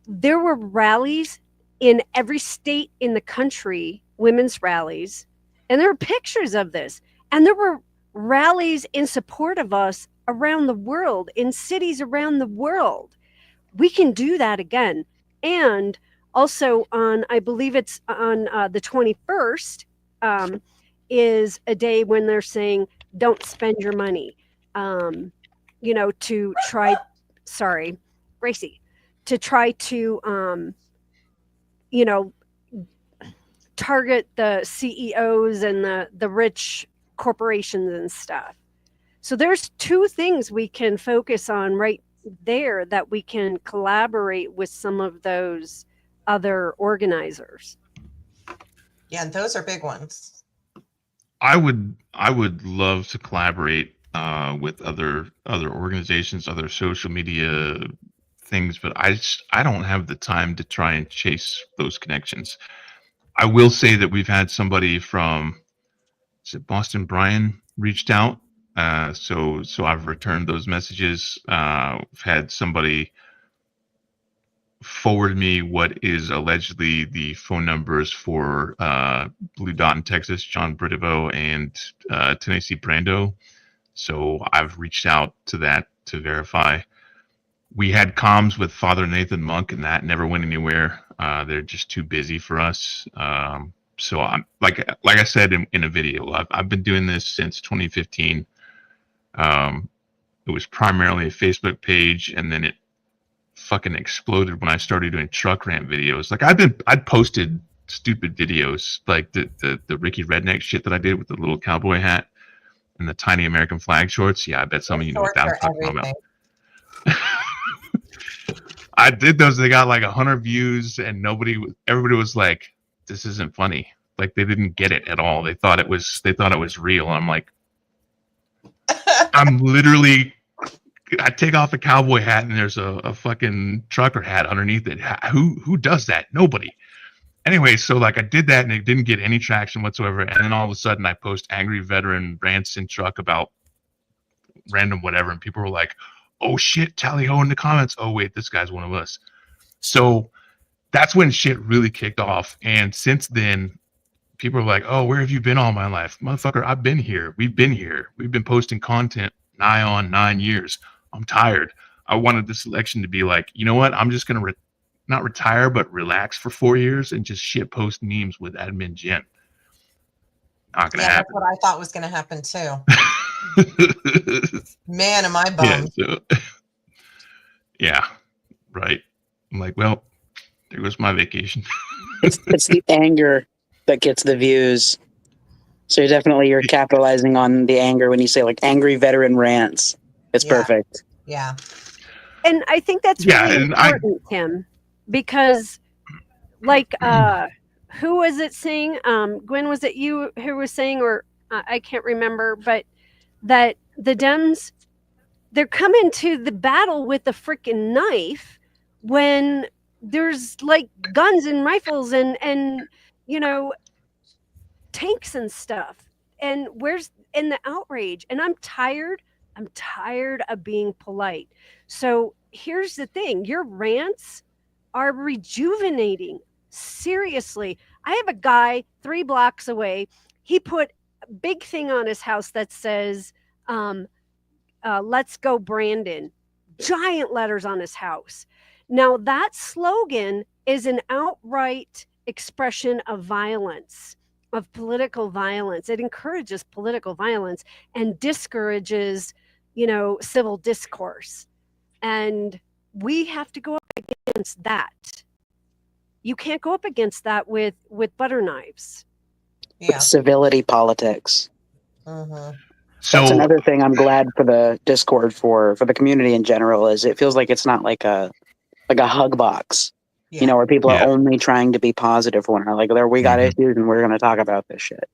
there were rallies in every state in the country, women's rallies, and there are pictures of this. And there were rallies in support of us around the world, in cities around the world. We can do that again. And also on, I believe it's on the 21st, is a day when they're saying, don't spend your money, you know, to try, sorry, Gracie, to try to, you know, target the CEOs and the rich corporations and stuff. So there's two things we can focus on right there that we can collaborate with some of those other organizers. Yeah, those are big ones. I would love to collaborate with other organizations, other social media things, but I don't have the time to try and chase those connections. I will say that we've had somebody from, is it Boston Brian, reached out. So I've returned those messages. I've had somebody forward me what is allegedly the phone numbers for Blue Dot in Texas, John Britivo, and Tennessee Brando. So I've reached out to that to verify. We had comms with Father Nathan Monk, and that never went anywhere. They're just too busy for us. So I'm like I said in a video, I've been doing this since 2015. It was primarily a Facebook page, and then it fucking exploded when I started doing truck rant videos. Like I'd posted stupid videos like the Ricky Redneck shit that I did with the little cowboy hat and the tiny American flag shorts. Yeah, I bet some of you know what I'm talking about. I did those. They got like 100 views, and everybody was like, "This isn't funny." Like they didn't get it at all. They thought it was real. I'm like, I'm literally. I take off a cowboy hat and there's a fucking trucker hat underneath it. Who does that? Nobody. Anyway, so like I did that and it didn't get any traction whatsoever. And then all of a sudden I post angry veteran rants in truck about random whatever, and people were like, "Oh shit, tally ho" in the comments. Oh wait, this guy's one of us. So that's when shit really kicked off. And since then, people are like, "Oh, where have you been all my life?" Motherfucker, I've been here. We've been here. We've been posting content nigh on 9 years. I'm tired. I wanted this election to be like, you know what? I'm just going to not retire, but relax for 4 years and just shit post memes with admin Jen. Not going to happen. That's what I thought was going to happen too. Man, am I bummed. Yeah, right. I'm like, well, there goes my vacation. It's the anger that gets the views. So you're capitalizing on the anger when you say like angry veteran rants. It's perfect. Yeah. And I think that's really important, Tim, because like who was it saying? Gwen, was it you who was saying, or I can't remember, but that the Dems, they're coming to the battle with a freaking knife when there's like guns and rifles and you know, tanks and stuff. And where's in the outrage? And I'm tired of being polite. So here's the thing, your rants are rejuvenating. Seriously. I have a guy 3 blocks away. He put a big thing on his house that says, let's go Brandon. Giant letters on his house. Now that slogan is an outright expression of violence. of political violence. It encourages political violence and discourages, civil discourse. And we have to go up against that. You can't go up against that with butter knives. With civility politics. Uh-huh. That's another thing I'm glad for the Discord for the community in general is it feels like it's not like a hug box, where people are only trying to be positive for one another. Like, we got issues and we're going to talk about this shit.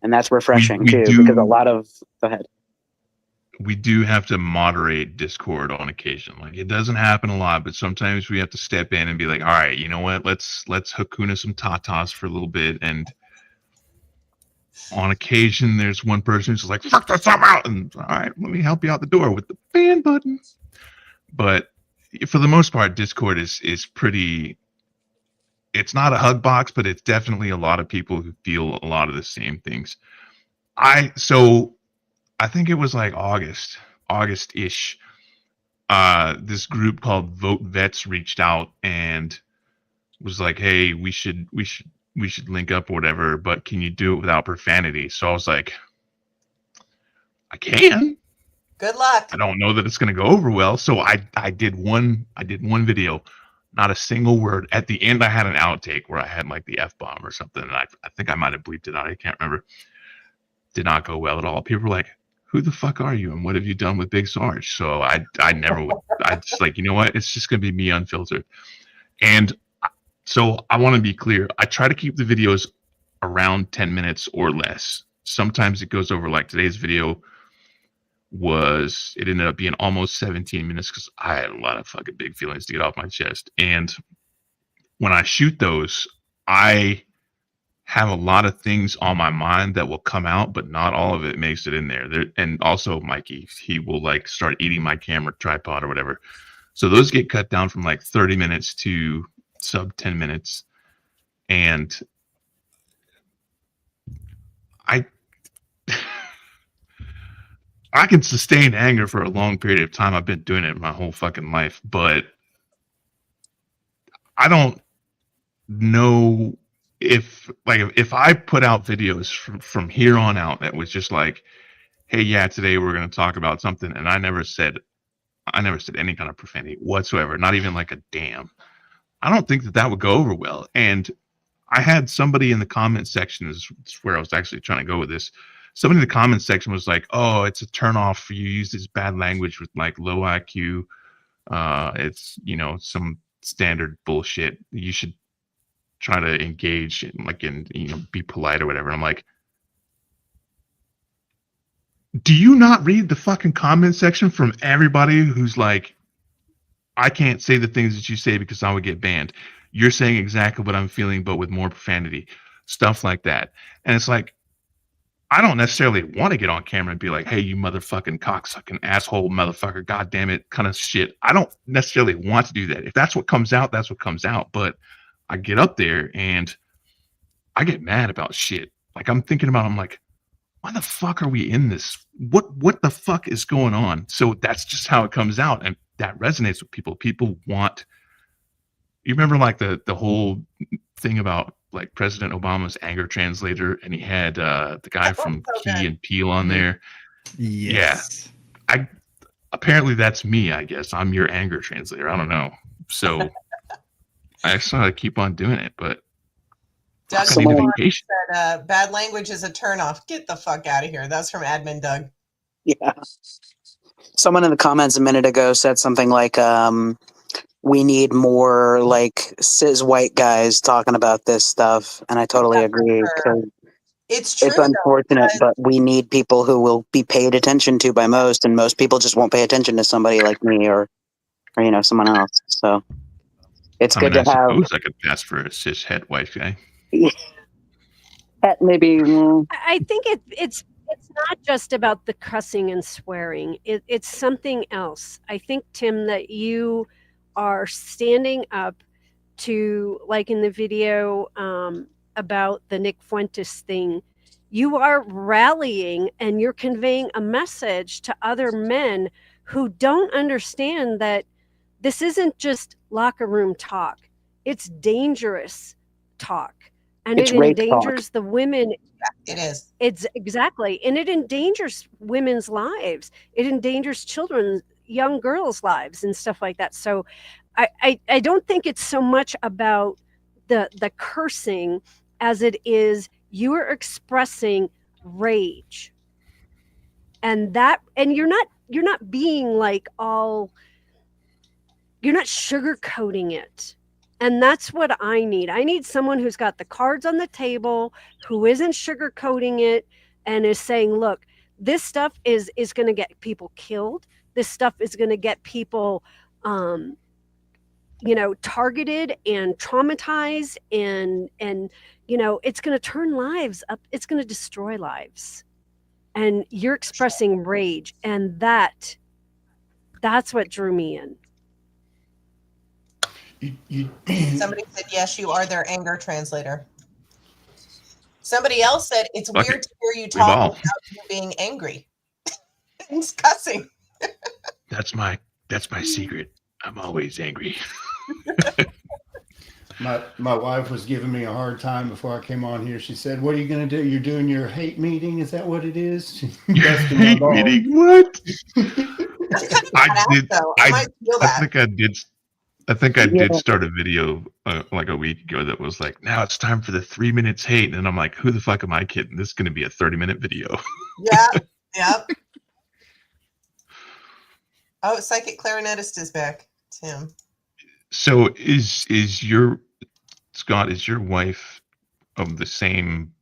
And that's refreshing too, because a lot of, go ahead. We do have to moderate Discord on occasion. Like, it doesn't happen a lot, but sometimes we have to step in and be like, all right, you know what? Let's Hakuna some tatas for a little bit. And on occasion, there's one person who's like, fuck this out. And all right, let me help you out the door with the ban button. But for the most part, Discord is pretty, it's not a hug box, but it's definitely a lot of people who feel a lot of the same things. I think it was like August-ish. This group called Vote Vets reached out and was like, hey, we should link up or whatever, but can you do it without profanity? So I was like, I can. Good luck. I don't know that it's going to go over well. So I did one video, not a single word. At the end, I had an outtake where I had like the F-bomb or something. And I think I might have bleeped it out. I can't remember. Did not go well at all. People were like, who the fuck are you? And what have you done with Big Sarge? So I just like, you know what? It's just going to be me unfiltered. And so I want to be clear. I try to keep the videos around 10 minutes or less. Sometimes it goes over, like today's video it ended up being almost 17 minutes because I had a lot of fucking big feelings to get off my chest. And when I shoot those, I have a lot of things on my mind that will come out, but not all of it makes it in there. And also Mikey, he will like start eating my camera tripod or whatever. So those get cut down from like 30 minutes to sub 10 minutes. And I can sustain anger for a long period of time. I've been doing it my whole fucking life, but I don't know if I put out videos from here on out that was just like, hey, yeah, today we're going to talk about something, and I never said any kind of profanity whatsoever, not even like a damn. I don't think that would go over well. And I had somebody in the comment section, is where I was actually trying to go with this. Somebody in the comment section was like, oh, it's a turnoff for you use this bad language with like low IQ. It's, some standard bullshit. You should try to engage and be polite or whatever. And I'm like, do you not read the fucking comment section from everybody who's like, I can't say the things that you say because I would get banned. You're saying exactly what I'm feeling, but with more profanity, stuff like that. And it's like, I don't necessarily want to get on camera and be like, hey, you motherfucking cocksucking asshole motherfucker, god damn it, kind of shit. I don't necessarily want to do that. If that's what comes out, that's what comes out. But I get up there and I get mad about shit. Like I'm like, why the fuck are we in this? What the fuck is going on? So that's just how it comes out. And that resonates with people. People want, you remember like the whole thing about like President Obama's anger translator, and he had the guy from Key and Peele on there. Yes. Yeah. Apparently that's me, I guess. I'm your anger translator. I don't know. So I just gotta keep on doing it, but Doug said bad language is a turnoff. Get the fuck out of here. That's from admin Doug. Yeah. Someone in the comments a minute ago said something like, we need more like cis white guys talking about this stuff, and I totally agree. Sure. It's true. It's unfortunate, but we need people who will be paid attention to by most, and most people just won't pay attention to somebody like me or someone else. So it's good to have. I suppose I could pass for a cis het white guy. Maybe. I think it's not just about the cussing and swearing. It's something else. I think, Tim, that you are standing up to, like in the video about the Nick Fuentes thing, you are rallying and you're conveying a message to other men who don't understand that this isn't just locker room talk. It's dangerous talk. and It's it rape talk. endangers the women. It is. It's exactly, and it endangers women's lives. It endangers children, young girls' lives, and stuff like that. So, I don't think it's so much about the cursing as it is you are expressing rage, and you're not being like all. You're not sugarcoating it. And that's what I need. I need someone who's got the cards on the table, who isn't sugarcoating it and is saying, look, this stuff is going to get people killed. This stuff is going to get people, targeted and traumatized, and it's going to turn lives up. It's going to destroy lives. And you're expressing rage. And that's what drew me in. Somebody said, yes, you are their anger translator. Somebody else said, it's weird to hear you talk without you being angry. It's cussing. That's my secret. I'm always angry. My wife was giving me a hard time before I came on here. She said, what are you going to do? You're doing your hate meeting? Is that what it is? Hate meeting? What? I think I did start a video like a week ago that was like, now it's time for the 3 minutes hate. And I'm like, who the fuck am I kidding? This is going to be a 30-minute video. Yeah. Yep. Oh, psychic clarinetist is back, Tim. So is your wife of the same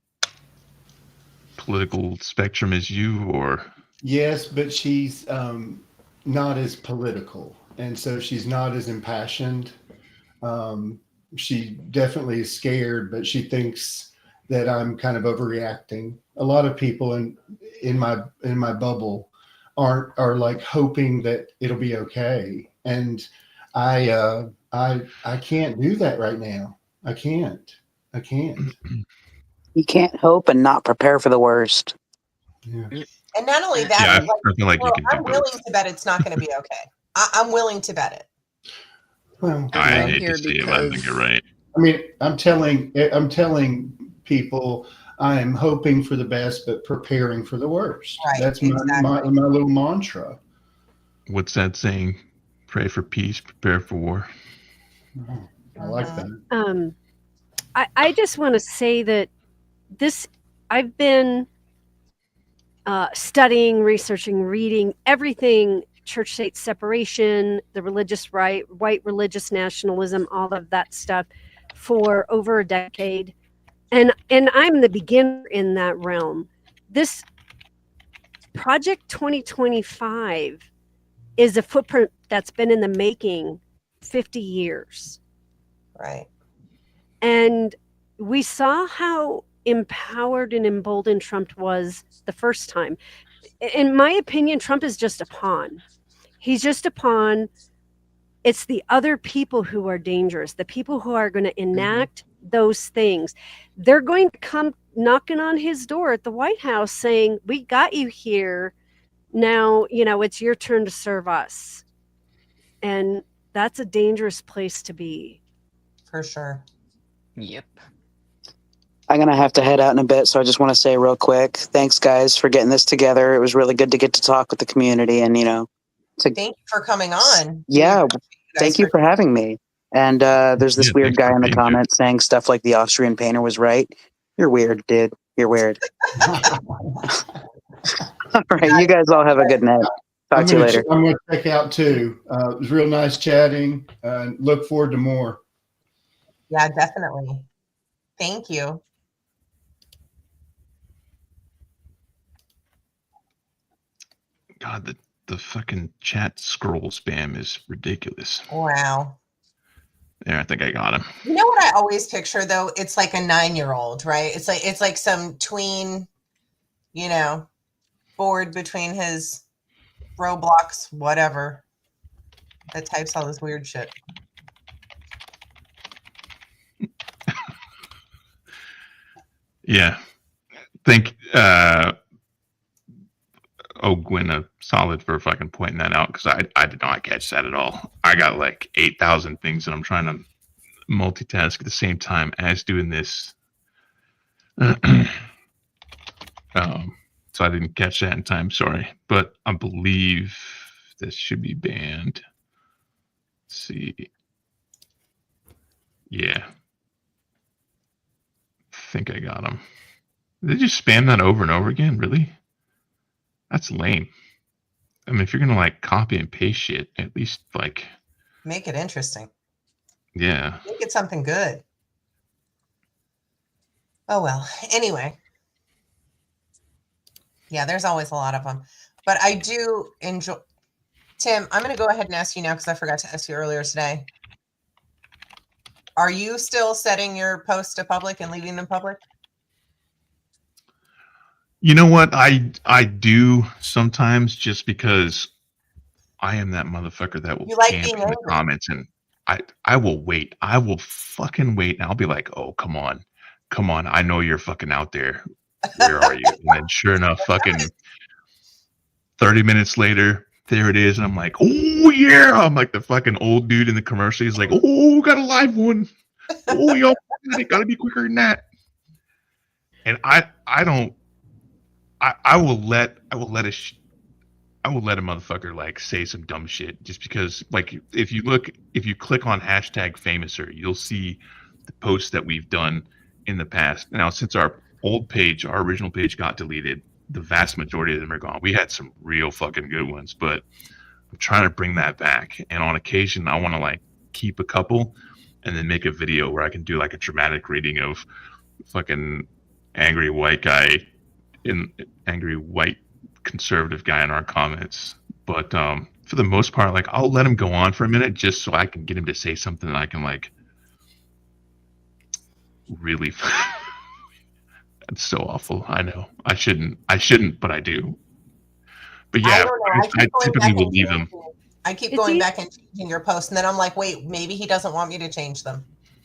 political spectrum as you, or? Yes, but she's not as political, and so she's not as impassioned. She definitely is scared, but she thinks that I'm kind of overreacting. A lot of people in my bubble are like hoping that it'll be okay, and I can't do that right now. I can't. You can't hope and not prepare for the worst. Yeah. And not only that, Yeah, I feel like you can do I'm willing to bet it's not going to be okay. I'm willing to bet it. Well, I hate to see it, but I think you're right. I mean, I'm telling people I'm hoping for the best, but preparing for the worst. Right, That's my little mantra. What's that saying? Pray for peace, prepare for war. I like that. I just want to say that I've been studying, researching, reading everything church-state separation, the religious right, white religious nationalism, all of that stuff for over a decade. And I'm the beginner in that realm. This Project 2025 is a footprint that's been in the making 50 years. Right. And we saw how empowered and emboldened Trump was the first time. In my opinion, Trump is just a pawn. He's just a pawn. It's the other people who are dangerous, the people who are going to enact those things. They're going to come knocking on his door at the White House saying, we got you here. Now, it's your turn to serve us. And that's a dangerous place to be. For sure. Yep. I'm going to have to head out in a bit, so I just want to say real quick, thanks, guys, for getting this together. It was really good to get to talk with the community and, thank you for coming on. Yeah, thank you for having me. And there's this weird guy in the comments saying stuff like the Austrian painter was right. You're weird, dude. You're weird. All right, you guys all have a good night. Talk to you later. I'm going to check out too. It was real nice chatting. Look forward to more. Yeah, definitely. Thank you. God, the fucking chat scroll spam is ridiculous. Wow. Yeah, I think I got him. You know what I always picture though? It's like a 9-year-old, right? It's like some tween, bored between his Roblox, whatever, that types all this weird shit. Yeah. Gwen, solid for fucking pointing that out, because I did not catch that at all. I got like 8,000 things that I'm trying to multitask at the same time as doing this So I didn't catch that in time. Sorry, but I believe this should be banned. Let's see. Yeah, I think I got him. Did they just spam that over and over again? Really? That's lame. I mean, if you're gonna like copy and paste shit, at least like Make it interesting. yeah. Make it something good. Oh well. Anyway. Yeah, there's always a lot of them. But I do enjoy. Tim, I'm going to go ahead and ask you now because I forgot to ask you earlier today. Are you still setting your posts to public and leaving them public? You know what? I do sometimes just because I am that motherfucker that will You like camp being in the angry. comments, and I will wait. I will fucking wait, and I'll be like, oh, come on. I know you're fucking out there. Where are you? And then sure enough, fucking 30 minutes later, there it is. And I'm like, oh yeah. I'm like the fucking old dude in the commercial. He's like, oh, got a live one. Oh, y'all gotta be quicker than that. And I will let a motherfucker like say some dumb shit just because like if you click on #famouser, you'll see the posts that we've done in the past. Now, since our original page got deleted, the vast majority of them are gone. We had some real fucking good ones, but I'm trying to bring that back. And on occasion, I want to like keep a couple and then make a video where I can do like a dramatic reading of fucking angry white conservative guy in our comments. But for the most part, like I'll let him go on for a minute just so I can get him to say something that I can like really. That's so awful. I know. I shouldn't, but I do. But yeah, I typically will leave them. I keep going back and changing your posts, and then I'm like, wait, maybe he doesn't want me to change them.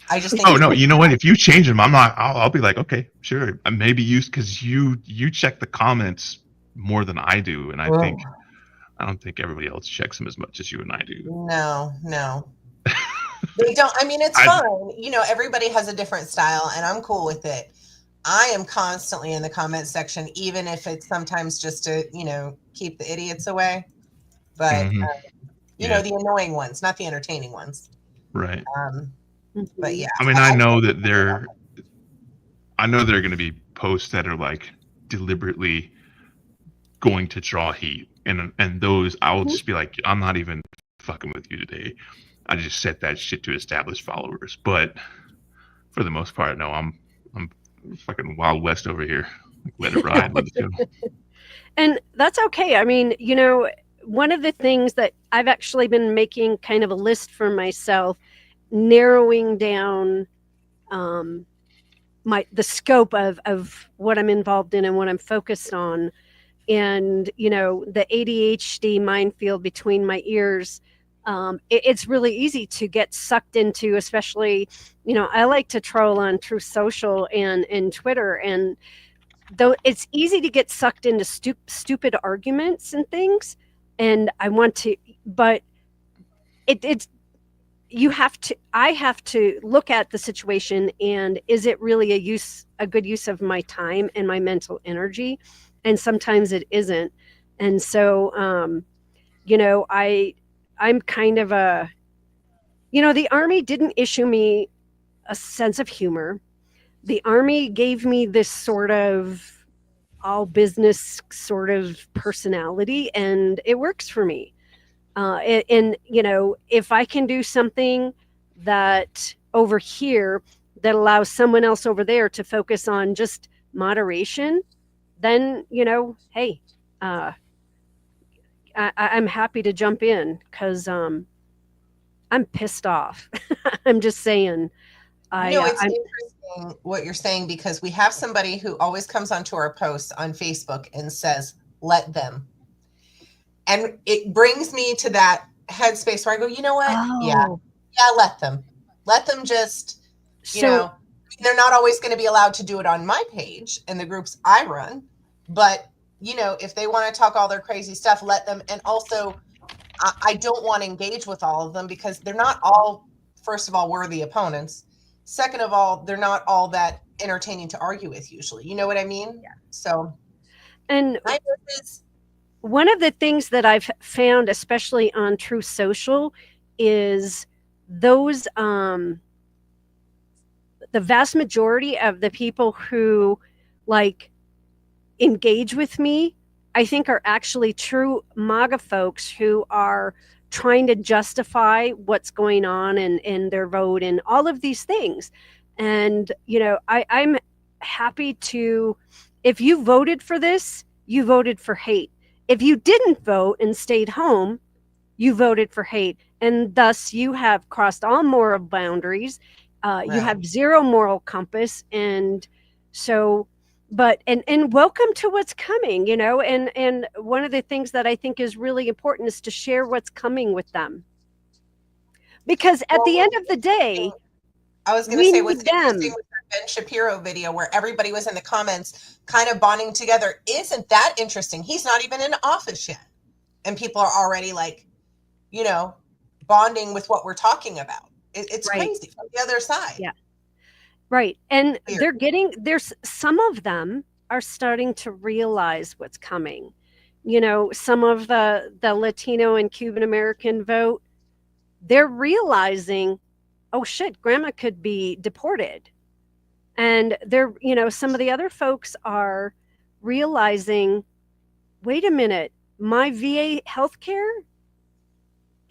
I just think. Oh no, you know what? If you change them, I'll be like, okay, sure. Maybe because you check the comments more than I do, and I don't think everybody else checks them as much as you and I do. No. They don't. I mean, it's fun. You know, everybody has a different style, and I'm cool with it. I am constantly in the comment section, even if it's sometimes just to, keep the idiots away. But, you know, the annoying ones, not the entertaining ones. Right. But yeah. I mean, I know that there are going to be posts that are like deliberately going to draw heat. And those, I'll just be like, I'm not even fucking with you today. I just set that shit to establish followers. But for the most part, no, I'm fucking Wild West over here. Let it ride. Let it go. And that's okay. I mean, one of the things that I've actually been making kind of a list for myself, narrowing down the scope of what I'm involved in and what I'm focused on. And, the ADHD minefield between my ears, it's really easy to get sucked into, especially, I like to troll on Truth Social and Twitter. And though it's easy to get sucked into stupid arguments and things, and I want to, but I have to look at the situation and is it really a good use of my time and my mental energy? And sometimes it isn't. And so, I'm kind of the Army didn't issue me a sense of humor. The Army gave me this sort of all business sort of personality, and it works for me. And if I can do something that over here that allows someone else over there to focus on just moderation, then, hey, I'm happy to jump in because I'm pissed off. I'm just saying. It's interesting what you're saying because we have somebody who always comes onto our posts on Facebook and says, let them. And it brings me to that headspace where I go, you know what? Yeah, let them. Let them just, they're not always going to be allowed to do it on my page and the groups I run. But, if they want to talk all their crazy stuff, let them. And also, I don't want to engage with all of them because they're not all, first of all, worthy opponents. Second of all, they're not all that entertaining to argue with usually. You know what I mean? Yeah. So, and one of the things that I've found, especially on True Social, is those the vast majority of the people who like engage with me, I think are actually true MAGA folks who are trying to justify what's going on in their vote and all of these things. And, you know, I'm happy to, if you voted for this, you voted for hate. If you didn't vote and stayed home, you voted for hate. And thus you have crossed all moral boundaries. You have zero moral compass. And so, but, and welcome to what's coming, you know, and one of the things that I think is really important is to share what's coming with them. Because at the end of the day, I was going to say what's interesting with that Ben Shapiro video where everybody was in the comments kind of bonding together. Isn't that interesting? He's not even in office yet. And people are already like, you know, bonding with what we're talking about. It's crazy from the other side. Yeah. Right. And there's some of them are starting to realize what's coming. You know, some of the Latino and Cuban American vote, they're realizing, oh shit, grandma could be deported. And they're, you know, some of the other folks are realizing, wait a minute, my VA healthcare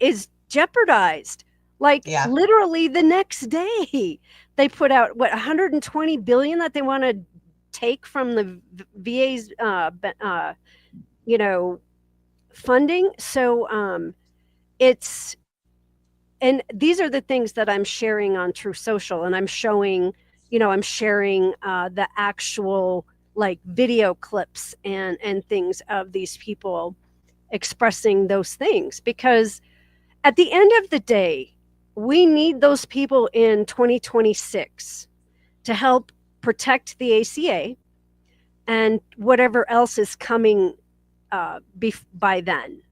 is jeopardized. Like literally the next day they put out what 120 billion that they want to take from the VA's you know, funding. So it's, and these are the things that I'm sharing on True Social, and I'm showing, you know, I'm sharing the actual like video clips and things of these people expressing those things, because at the end of the day, we need those people in 2026 to help protect the ACA and whatever else is coming by then.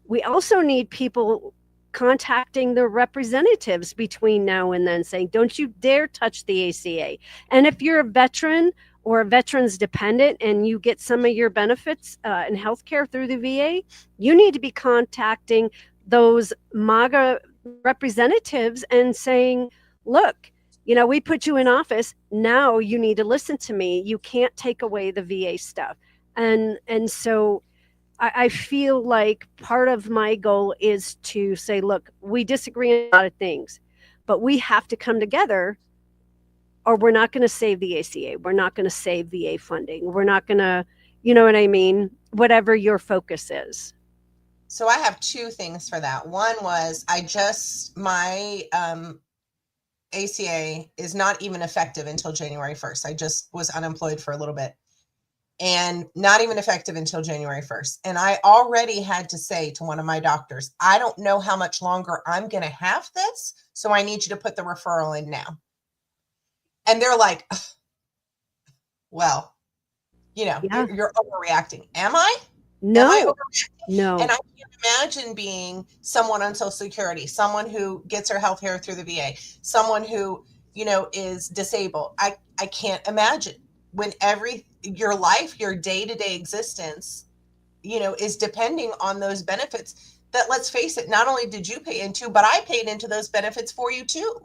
We also need people contacting the representatives between now and then saying, don't you dare touch the ACA. And if you're a veteran or a veteran's dependent and you get some of your benefits in healthcare through the VA, you need to be contacting those MAGA representatives and saying, look, you know, we put you in office. Now you need to listen to me. You can't take away the VA stuff. And so I feel like part of my goal is to say, look, we disagree on a lot of things, but we have to come together or we're not going to save the ACA. We're not going to save VA funding. We're not going to, you know what I mean? Whatever your focus is. So I have two things for that. One was my ACA is not even effective until January 1st. I just was unemployed for a little bit and not even effective until January 1st. And I already had to say to one of my doctors, I don't know how much longer I'm going to have this, so I need you to put the referral in now. And they're like, well, you know, you're overreacting. Am I? No. Am I overreacting? No. And I can't imagine being someone on Social Security, someone who gets her health care through the VA, someone who, you know, is disabled. I can't imagine when your life, your day-to-day existence, you know, is depending on those benefits that, let's face it, not only did you pay into, but I paid into those benefits for you too.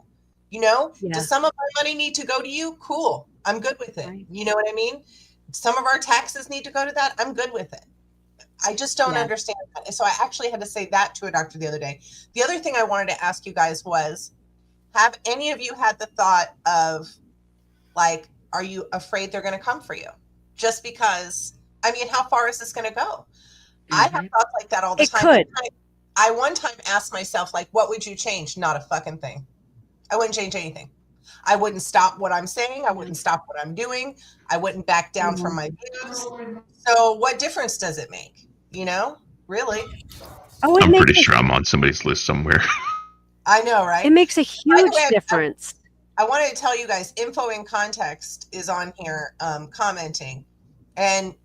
You know, does some of my money need to go to you? Cool. I'm good with it. Right. You know what I mean? Some of our taxes need to go to that. I'm good with it. I just don't understand that. So I actually had to say that to a doctor the other day. The other thing I wanted to ask you guys was, have any of you had the thought of, like, are you afraid they're going to come for you? Just because, I mean, how far is this going to go? I have thoughts like that all the time. I one time asked myself, like, what would you change? Not a fucking thing. I wouldn't change anything. I wouldn't stop what I'm saying. I wouldn't stop what I'm doing. I wouldn't back down from my views. So what difference does it make? You know, really? Oh, I'm pretty sure I'm on somebody's list somewhere. I know, right? It makes a huge difference. I wanted to tell you guys, Info in Context is on here commenting. And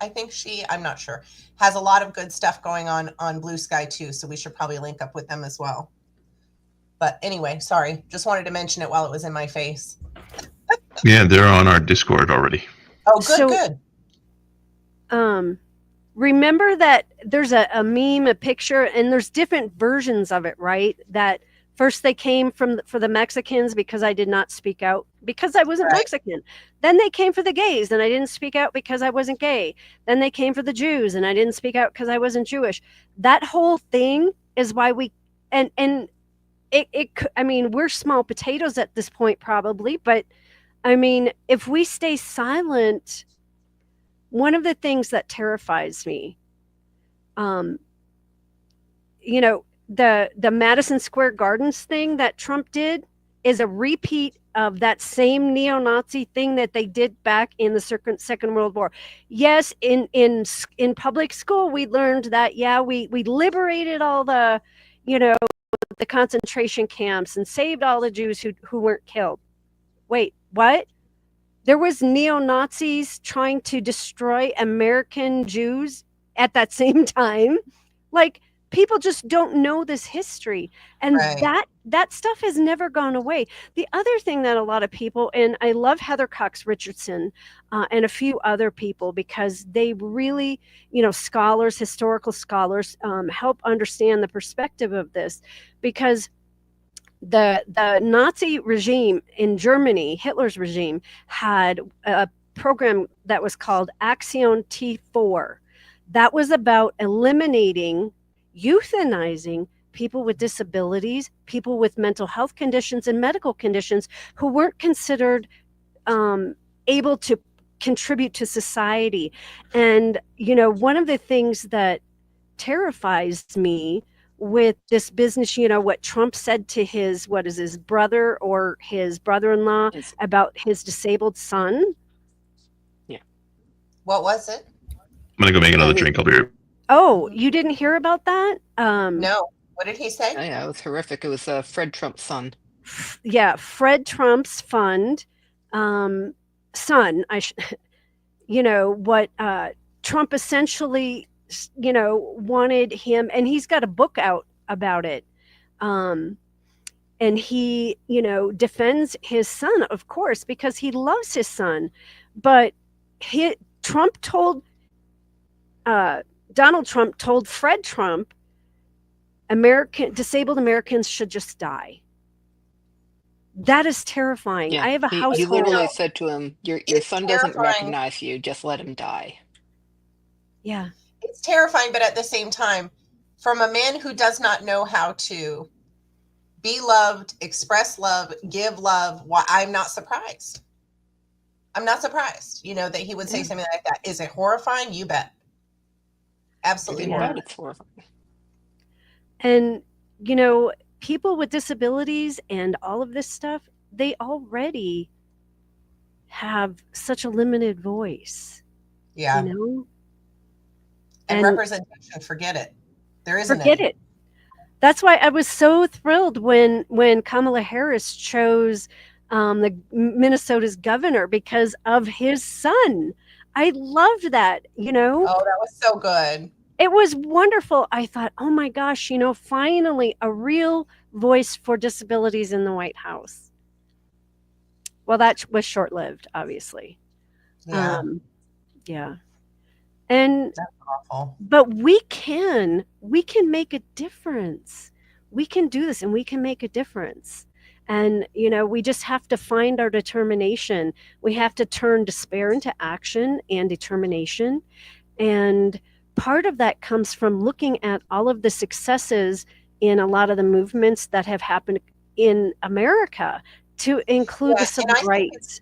I think she, I'm not sure, has a lot of good stuff going on Blue Sky too. So we should probably link up with them as well. But anyway, sorry. Just wanted to mention it while it was in my face. Yeah, they're on our Discord already. Oh, good, So- good. Remember that there's a meme, a picture, and there's different versions of it, right? That first they came for the Mexicans because I did not speak out because I wasn't Mexican. Then they came for the gays and I didn't speak out because I wasn't gay. Then they came for the Jews and I didn't speak out because I wasn't Jewish. That whole thing is why we and I mean, we're small potatoes at this point probably, but I mean, if we stay silent, one of the things that terrifies me, you know, the Madison Square Gardens thing that Trump did is a repeat of that same neo-Nazi thing that they did back in the Second World War. Yes, in public school we learned that we liberated all the, you know, the concentration camps and saved all the Jews who weren't killed. Wait, what? There was neo-Nazis trying to destroy American Jews at that same time. Like, people just don't know this history. And that stuff has never gone away. The other thing that a lot of people, and I love Heather Cox Richardson and a few other people, because they really, you know, scholars, historical scholars, help understand the perspective of this, because the Nazi regime in Germany, Hitler's regime, had a program that was called Action T4. That was about eliminating, euthanizing people with disabilities, people with mental health conditions and medical conditions who weren't considered able to contribute to society. And, you know, one of the things that terrifies me with this business, you know, what Trump said to his brother or his brother-in-law about his disabled son. Yeah. What was it? I'm gonna go make another drink. I'll be right. Oh, you didn't hear about that? No. What did he say? Oh, yeah, it was horrific. It was Fred Trump's son. Yeah, Fred Trump's son. You know what? Trump essentially, you know, wanted him, and he's got a book out about it. And he, you know, defends his son, of course, because he loves his son. But Donald Trump told Fred Trump, disabled Americans should just die. That is terrifying. Yeah, I have a household. He literally said to him, your son doesn't recognize you, just let him die. Yeah. It's terrifying, but at the same time, from a man who does not know how to be loved, express love, give love, I'm not surprised. I'm not surprised, you know, that he would say something like that. Is it horrifying? You bet. Absolutely horrifying. It's horrifying. And, you know, people with disabilities and all of this stuff, they already have such a limited voice. Yeah. You know? And representation, forget it. There isn't Forget it. That's why I was so thrilled when Kamala Harris chose the Minnesota's governor, because of his son. I loved that, you know? Oh, that was so good. It was wonderful. I thought, oh my gosh, you know, finally a real voice for disabilities in the White House. Well, that was short-lived, obviously. Yeah. Yeah. And that's awful. But we can make a difference. We can do this and we can make a difference. And, you know, we just have to find our determination. We have to turn despair into action and determination. And part of that comes from looking at all of the successes in a lot of the movements that have happened in America, to include the civil rights.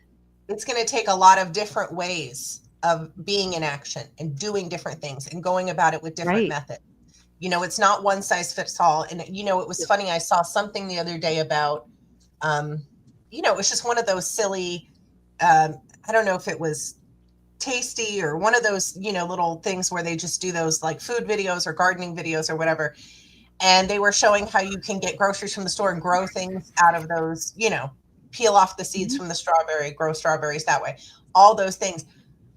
It's going to take a lot of different ways of being in action and doing different things and going about it with different methods. You know, it's not one size fits all. And, you know, it was funny. I saw something the other day about, you know, it was just one of those silly, I don't know if it was Tasty or one of those, you know, little things where they just do those like food videos or gardening videos or whatever. And they were showing how you can get groceries from the store and grow things out of those, you know, peel off the seeds from the strawberry, grow strawberries that way, all those things.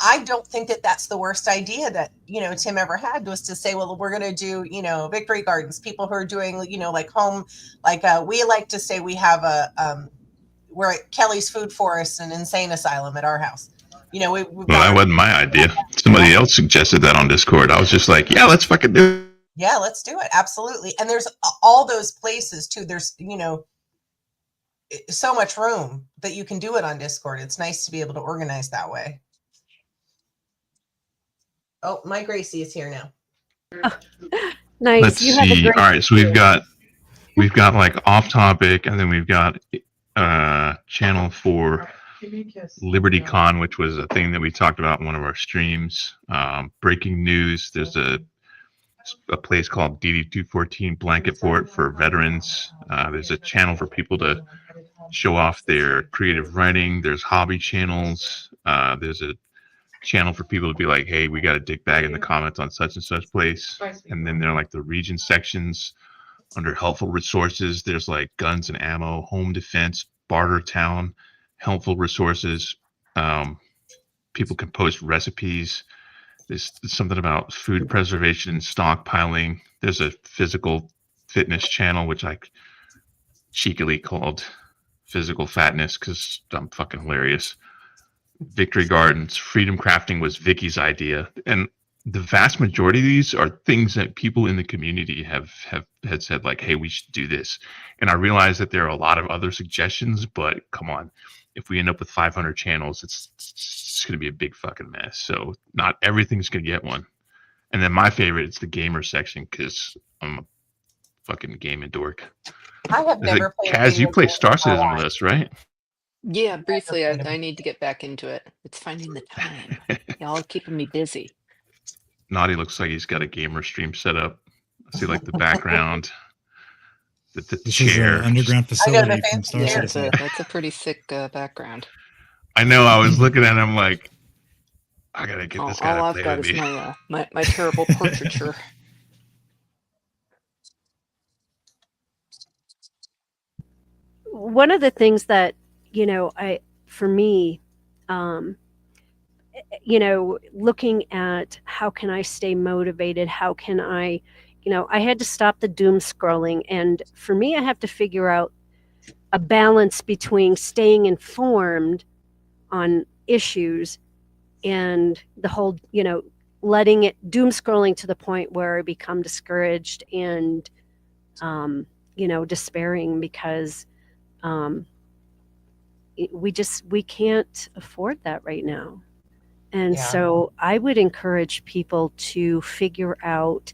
I don't think that that's the worst idea that, you know, Tim ever had, was to say, well, we're going to do, you know, victory gardens, people who are doing, you know, like home, like we like to say we have a we're at Kelly's Food Forest and Insane Asylum at our house. You know, we've Well, got that wasn't my idea. Somebody else suggested that on Discord. I was just like, yeah, let's fucking do it. Yeah, let's do it. Absolutely. And there's all those places too. There's, you know, so much room that you can do it on Discord. It's nice to be able to organize that way. Oh, my Gracie is here now. Nice. Let's You have a see. great All right, so we've got like off topic, and then we've got channel for LibertyCon, which was a thing that we talked about in one of our streams. Breaking news: there's a place called DD214 Blanket Fort for veterans. There's a channel for people to show off their creative writing. There's hobby channels. There's a channel for people to be like, hey, we got a dick bag in the comments on such and such place. And then there are like the region sections under helpful resources. There's like guns and ammo, home defense, barter town, helpful resources. People can post recipes. There's something about food preservation and stockpiling. There's a physical fitness channel, which I cheekily called Physical Fatness because I'm fucking hilarious. Victory Gardens, Freedom Crafting was Vicky's idea. And the vast majority of these are things that people in the community had said, like, hey, we should do this. And I realize that there are a lot of other suggestions, but come on. If we end up with 500 channels, it's going to be a big fucking mess. So not everything's going to get one. And then my favorite is the gamer section because I'm a fucking gaming dork. I have never played. Kaz, you play Star Citizen with us, right? Yeah, briefly. I need to get back into it. It's finding the time. Y'all are keeping me busy. Naughty looks like he's got a gamer stream set up. I see like the background, the This chair. is an underground facility from Star Citizen. That's a pretty sick background. I know. I was looking at him like, I gotta get this guy All to I've play got with is me. my terrible portraiture. One of the things that, you know, for me, you know, looking at how can I stay motivated? How can I, you know, I had to stop the doom scrolling. And for me, I have to figure out a balance between staying informed on issues and the whole, you know, letting it doom scrolling to the point where I become discouraged and, you know, despairing because we can't afford that right now. And so I would encourage people to figure out,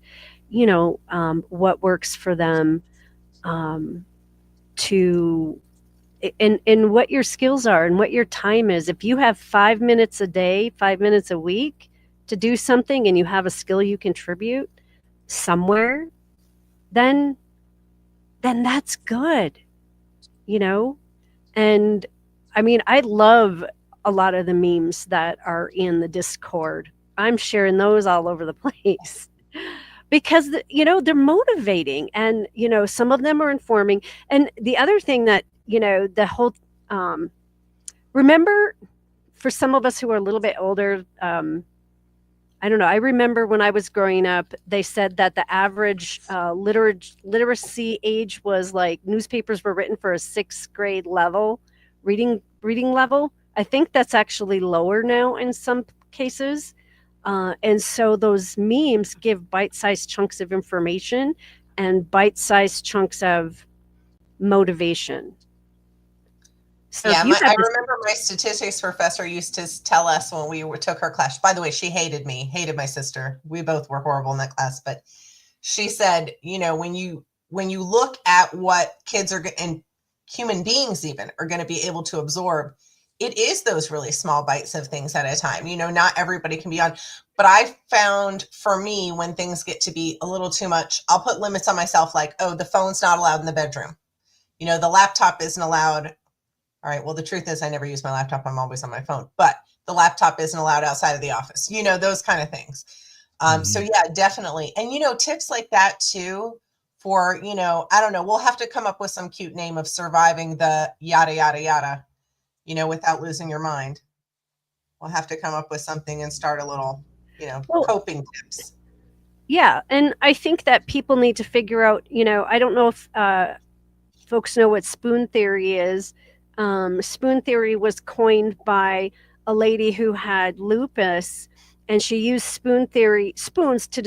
you know, what works for them, to and what your skills are and what your time is. If you have 5 minutes a day, 5 minutes a week to do something and you have a skill you contribute somewhere, then that's good, you know? And I mean, I love a lot of the memes that are in the Discord. I'm sharing those all over the place because, you know, they're motivating and, you know, some of them are informing. And the other thing that, you know, the whole, remember for some of us who are a little bit older, I don't know. I remember when I was growing up, they said that the average literacy age was like newspapers were written for a 6th grade level, reading level. I think that's actually lower now in some cases. And so those memes give bite-sized chunks of information and bite-sized chunks of motivation. So Yeah, I remember my statistics professor used to tell us when we took her class. By the way, she hated me, hated my sister. We both were horrible in that class. But she said, you know, when you look at what kids are and human beings even are going to be able to absorb, it is those really small bites of things at a time. You know, not everybody can be on. But I found for me, when things get to be a little too much, I'll put limits on myself like, oh, the phone's not allowed in the bedroom. You know, the laptop isn't allowed. All right. Well, the truth is I never use my laptop. I'm always on my phone, but the laptop isn't allowed outside of the office, you know, those kind of things. So yeah, definitely. And, you know, tips like that too, for, you know, I don't know, we'll have to come up with some cute name of surviving the yada, yada, yada, you know, without losing your mind. We'll have to come up with something and start a little, you know, coping tips. Yeah. And I think that people need to figure out, you know, I don't know if folks know what spoon theory is. spoon theory was coined by a lady who had lupus, and she used spoons to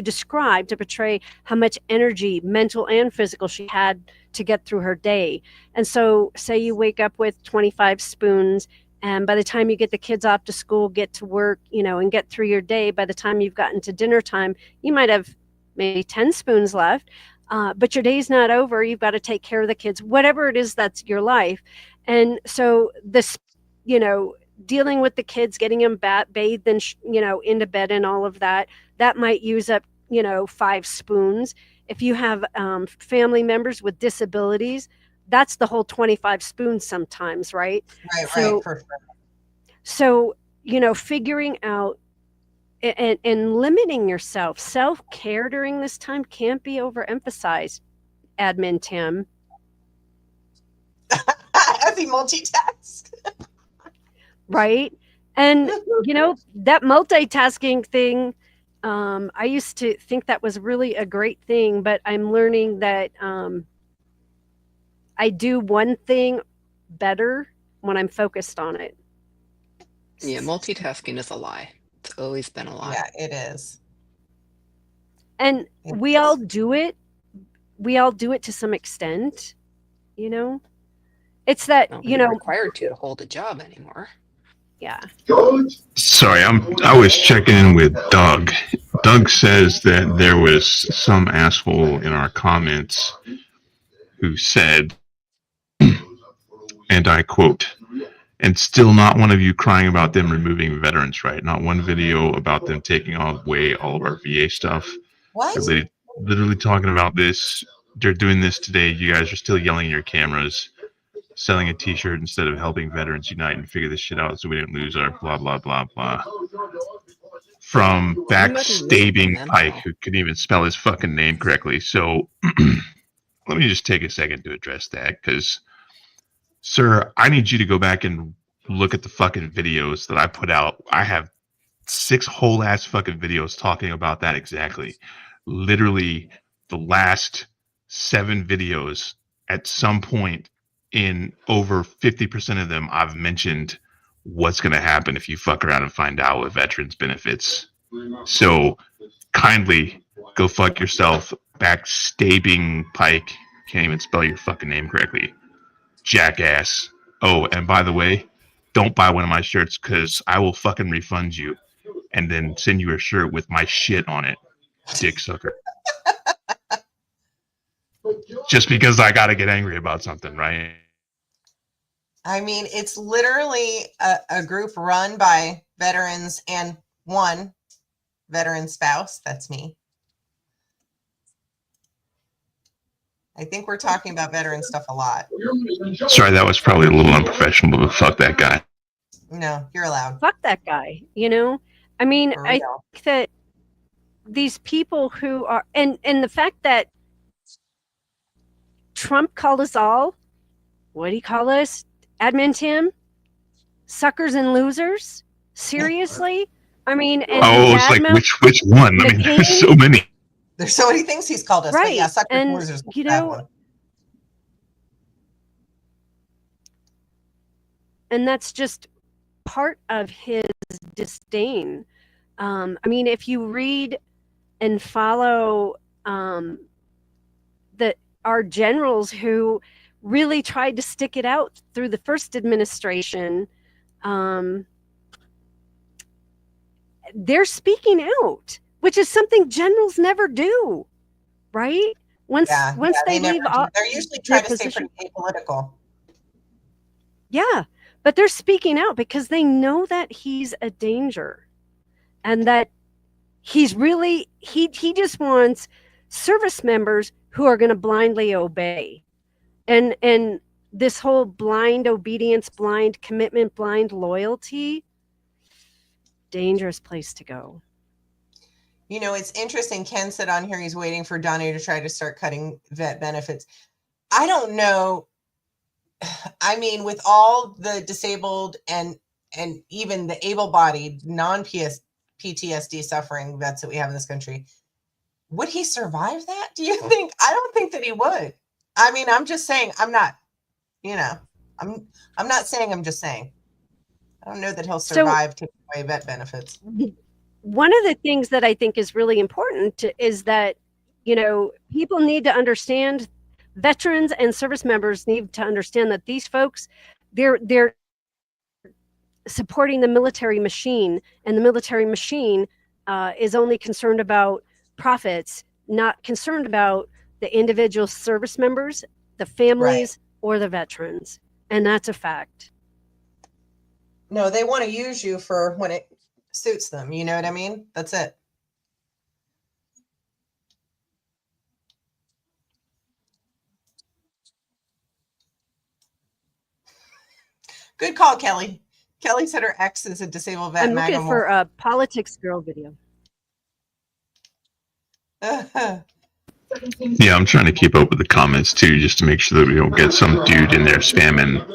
describe, to portray how much energy, mental and physical, she had to get through her day. And so, say you wake up with 25 spoons, and by the time you get the kids off to school, get to work, and get through your day, by the time you've gotten to dinner time, you might have maybe 10 spoons left. But your day's not over. You've got to take care of the kids, whatever it is that's your life. And so this, dealing with the kids, getting them bathed and, into bed and all of that, that might use up, 5 spoons. If you have family members with disabilities, that's the whole 25 spoons sometimes, right? Right, so, right, for sure. So, figuring out and limiting yourself. Self-care during this time can't be overemphasized, Admin Tim. Heavy multitask. Right? And, that multitasking thing, I used to think that was really a great thing, but I'm learning that I do one thing better when I'm focused on it. Yeah, multitasking is a lie. It's always been a lie. Yeah, it is. And we all do it. We all do it to some extent, It's that, You're required to hold a job anymore. Yeah. Sorry, I was checking in with Doug. Doug says that there was some asshole in our comments who said, and I quote, "And still not one of you crying about them removing veterans, right? Not one video about them taking away all of our VA stuff." What? They're literally talking about this. They're doing this today. You guys are still yelling at your cameras, selling a t-shirt instead of helping veterans unite and figure this shit out so we didn't lose our blah, blah, blah, blah. From Backstabbing Pike, who couldn't even spell his fucking name correctly. So let me just take a second to address that, because, sir, I need you to go back and look at the fucking videos that I put out. I have 6 whole ass fucking videos talking about that exactly. Literally, the last 7 videos, at some point in over 50% of them, I've mentioned what's going to happen if you fuck around and find out with veterans benefits. So kindly go fuck yourself. Backstabbing Pike. Can't even spell your fucking name correctly. Jackass. Oh, and by the way, don't buy one of my shirts, because I will fucking refund you and then send you a shirt with my shit on it. Dick sucker. Just because I gotta get angry about something, right? I mean, it's literally a group run by veterans and one veteran spouse. That's me. I think we're talking about veteran stuff a lot. Sorry, that was probably a little unprofessional, but fuck that guy. No, you're allowed. Fuck that guy, I mean, I think that these people who are, and the fact that Trump called us all, what do you call us, Admin Tim? Suckers and losers? Seriously? I mean, and it's like, which one? I mean, there's so many. There's so many things he's called us, right? But yeah, suckers and and losers. That one. And that's just part of his disdain. I mean, if you read and follow our generals who really tried to stick it out through the first administration, they're speaking out, which is something generals never do, right? Once they leave, they're usually trying to stay pretty apolitical. Yeah, but they're speaking out because they know that he's a danger, and that he's really he just wants service members who are going to blindly obey, and this whole blind obedience, blind commitment, blind loyalty, dangerous place to go. It's interesting. Ken said on here he's waiting for Donnie to try to start cutting vet benefits. I don't know. I mean, with all the disabled and even the able-bodied, non-PTSD suffering vets that we have in this country, would he survive that? Do you think? I don't think that he would. I mean, I'm just saying, I'm not, I'm not saying. I'm just saying. I don't know that he'll So- survive taking away vet benefits. One of the things that I think is really important is that, people need to understand, veterans and service members need to understand that these folks, they're supporting the military machine, and the military machine is only concerned about profits, not concerned about the individual service members, the families, or the veterans. And that's a fact. No, they want to use you for when it suits them. You know what I mean? That's it. Good call, Kelly. Kelly said her ex is a disabled vet. I'm looking for a politics girl video. Yeah, I'm trying to keep up with the comments too, just to make sure that we don't get some dude in there spamming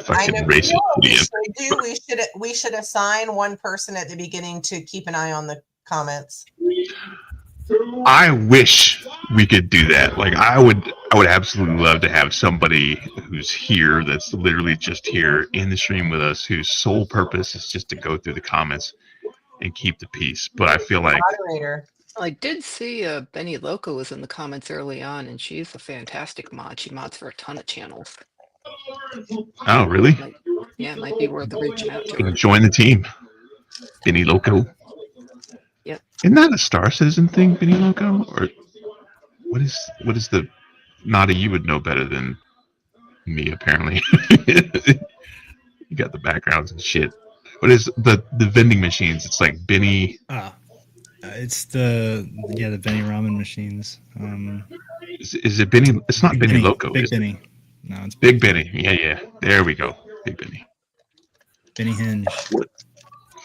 fucking racist shit. We should assign one person at the beginning to keep an eye on the comments. I wish we could do that. Like I would absolutely love to have somebody who's here that's literally just here in the stream with us, whose sole purpose is just to go through the comments and keep the peace. But I feel like moderator. I did see Benny Loco was in the comments early on, and she's a fantastic mod. She mods for a ton of channels. Oh, really? It might be worth reaching out to You her. can join the team. Benny Loco. Yep. Isn't that a Star Citizen thing, Benny Loco? Or what is the Nada, you would know better than me, apparently. You got the backgrounds and shit. What is the vending machines? It's like Benny. It's the Benny ramen machines. Is it Benny? It's not Benny Loco. Big is it? Benny. No, it's Big Benny. Yeah. There we go. Big Benny. Benny Hinge.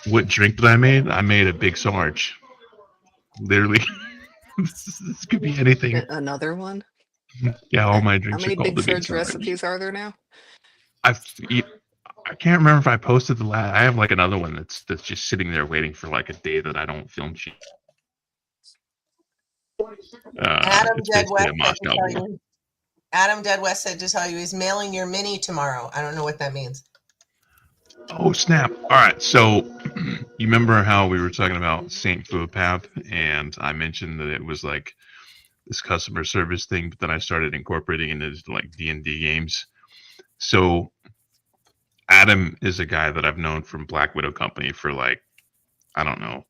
What drink did I made? I made a Big Sarge. Literally, this could be anything. Another one? Yeah, all my How drinks many are called Big the Big Surge Sarge. recipes are there now? I can't remember if I posted the last. I have like another one that's just sitting there waiting for like a day that I don't film shit. Adam It's Dead basically West a Moscow said to tell one. you. Adam Dead West said to tell you he's mailing your mini tomorrow. I don't know what that means. Oh snap! All right, so you remember how we were talking about Saint Fuapath, and I mentioned that it was like this customer service thing, but then I started incorporating it into like D&D games. So Adam is a guy that I've known from Black Widow Company for like, I don't know,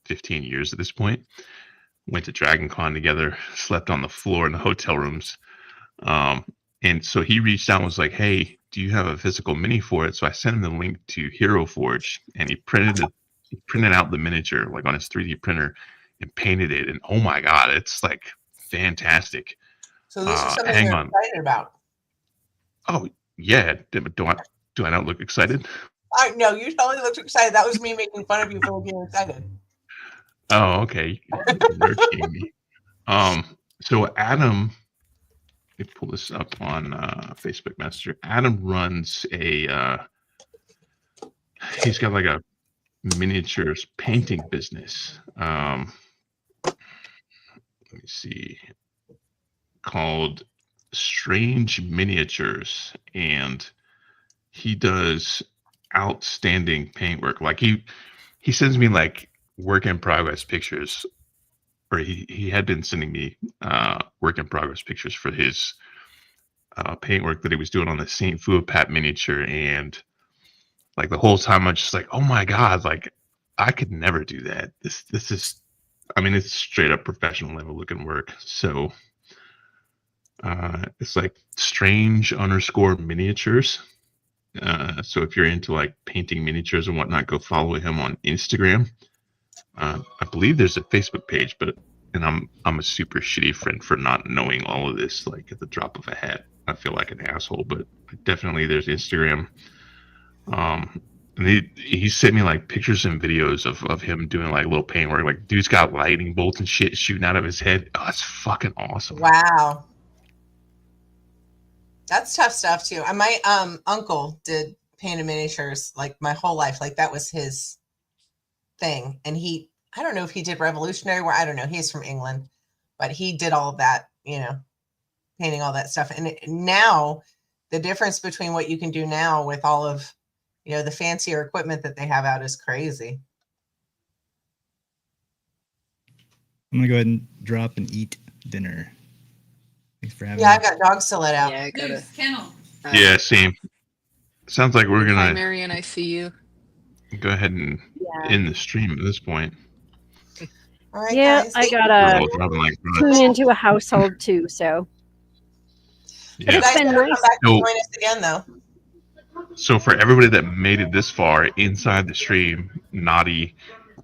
15 years at this point. Went to Dragon Con together, slept on the floor in the hotel rooms. And so he reached out and was like, hey, do you have a physical mini for it? So I sent him the link to Hero Forge, and he printed out the miniature like on his 3D printer and painted it. And oh my God, it's like fantastic. So this is something hang you're on. excited about. Oh yeah. Do I not look excited? No, you totally looked excited. That was me making fun of you for being excited. Oh, okay. Nerd shame me. So Adam, let me pull this up on Facebook Messenger. Adam runs he's got like a miniatures painting business. Let me see, called Strange Miniatures, and he does outstanding paintwork. Like he sends me like work in progress pictures, or he had been sending me work in progress pictures for his paintwork that he was doing on the Saint Fuapat miniature, and like the whole time I'm just like, oh my God, like I could never do that. This is, I mean, it's straight up professional level looking work. So it's like strange_miniatures. So if you're into like painting miniatures and whatnot, go follow him on Instagram. I believe there's a Facebook page, and I'm a super shitty friend for not knowing all of this like at the drop of a hat. I feel like an asshole, but definitely there's Instagram. And he sent me like pictures and videos of him doing like little paintwork. Like dude's got lightning bolts and shit shooting out of his head. Oh, it's fucking awesome. Wow. That's tough stuff too. And my uncle did painted miniatures like my whole life. Like that was his thing. And I don't know if he did Revolutionary War. I don't know. He's from England, but he did all of that, painting all that stuff. And now the difference between what you can do now with all of, you know, the fancier equipment that they have out is crazy. I'm gonna go ahead and drop and eat dinner. Thanks for having Yeah, me. I've got dogs to let out. Yeah, I gotta. Yeah, same. Sounds like we're Hi, gonna Marion. I see you. go ahead and end the stream at this point. All right, Yeah, guys. I thank you gotta We're all dropping like tune flies. into a household too. So, but Yeah. You it's guys been better nice. come back and So- join us again, though. So for everybody that made it this far inside the stream, Naughty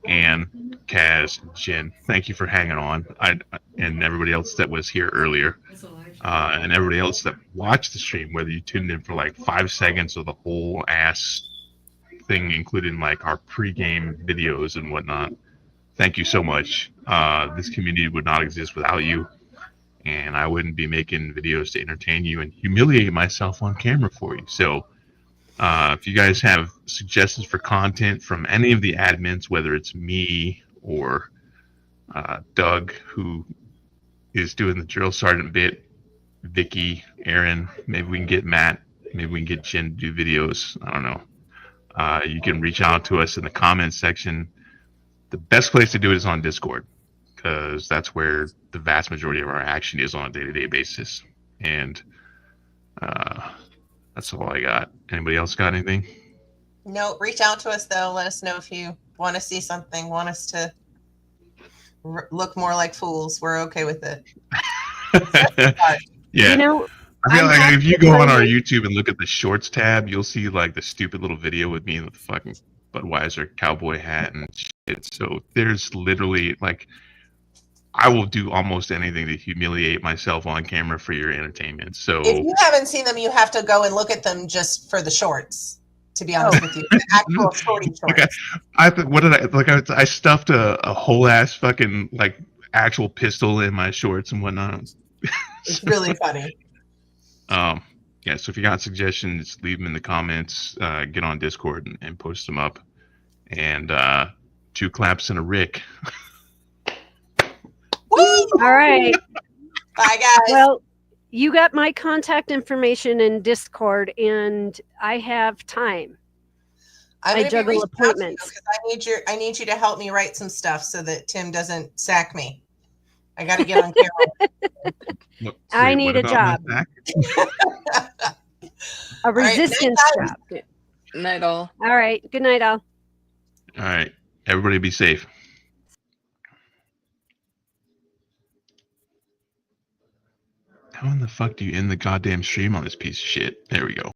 and Kaz, Jen, thank you for hanging on. And everybody else that was here earlier, and everybody else that watched the stream, whether you tuned in for like 5 seconds or the whole ass thing, including like our pregame videos and whatnot. Thank you so much. This community would not exist without you, and I wouldn't be making videos to entertain you and humiliate myself on camera for you. So if you guys have suggestions for content from any of the admins, whether it's me or Doug, who is doing the drill sergeant bit, Vicky, Aaron, maybe we can get Matt, maybe we can get Jen to do videos. I don't know. You can reach out to us in the comments section. The best place to do it is on Discord, because that's where the vast majority of our action is on a day-to-day basis. And that's all I got. Anybody else got anything? No, reach out to us, though. Let us know if you want to see something, want us to look more like fools. We're okay with it. Yeah. You know, I feel I'm like if you happy go to on our find YouTube and look at the shorts tab, you'll see like the stupid little video with me with the fucking Budweiser cowboy hat and shit. So there's literally like, I will do almost anything to humiliate myself on camera for your entertainment. So If you haven't seen them, you have to go and look at them just for the shorts. To be honest with you, the actual shorty shorts. Okay. What did I like? I stuffed a whole ass fucking like actual pistol in my shorts and whatnot. It's really funny. Yeah. So if you got suggestions, leave them in the comments. Get on Discord and post them up. And 2 claps and a Rick. Woo! All right. Bye, guys. Well, you got my contact information in Discord, and I have time. I'm I gonna be juggle reaching out to you appointments. because I need you to help me write some stuff so that Tim doesn't sack me. I got to get on camera. I need a job. A resistance job. Night all. All right. Good night, all. All right. Everybody be safe. How in the fuck do you end the goddamn stream on this piece of shit? There we go.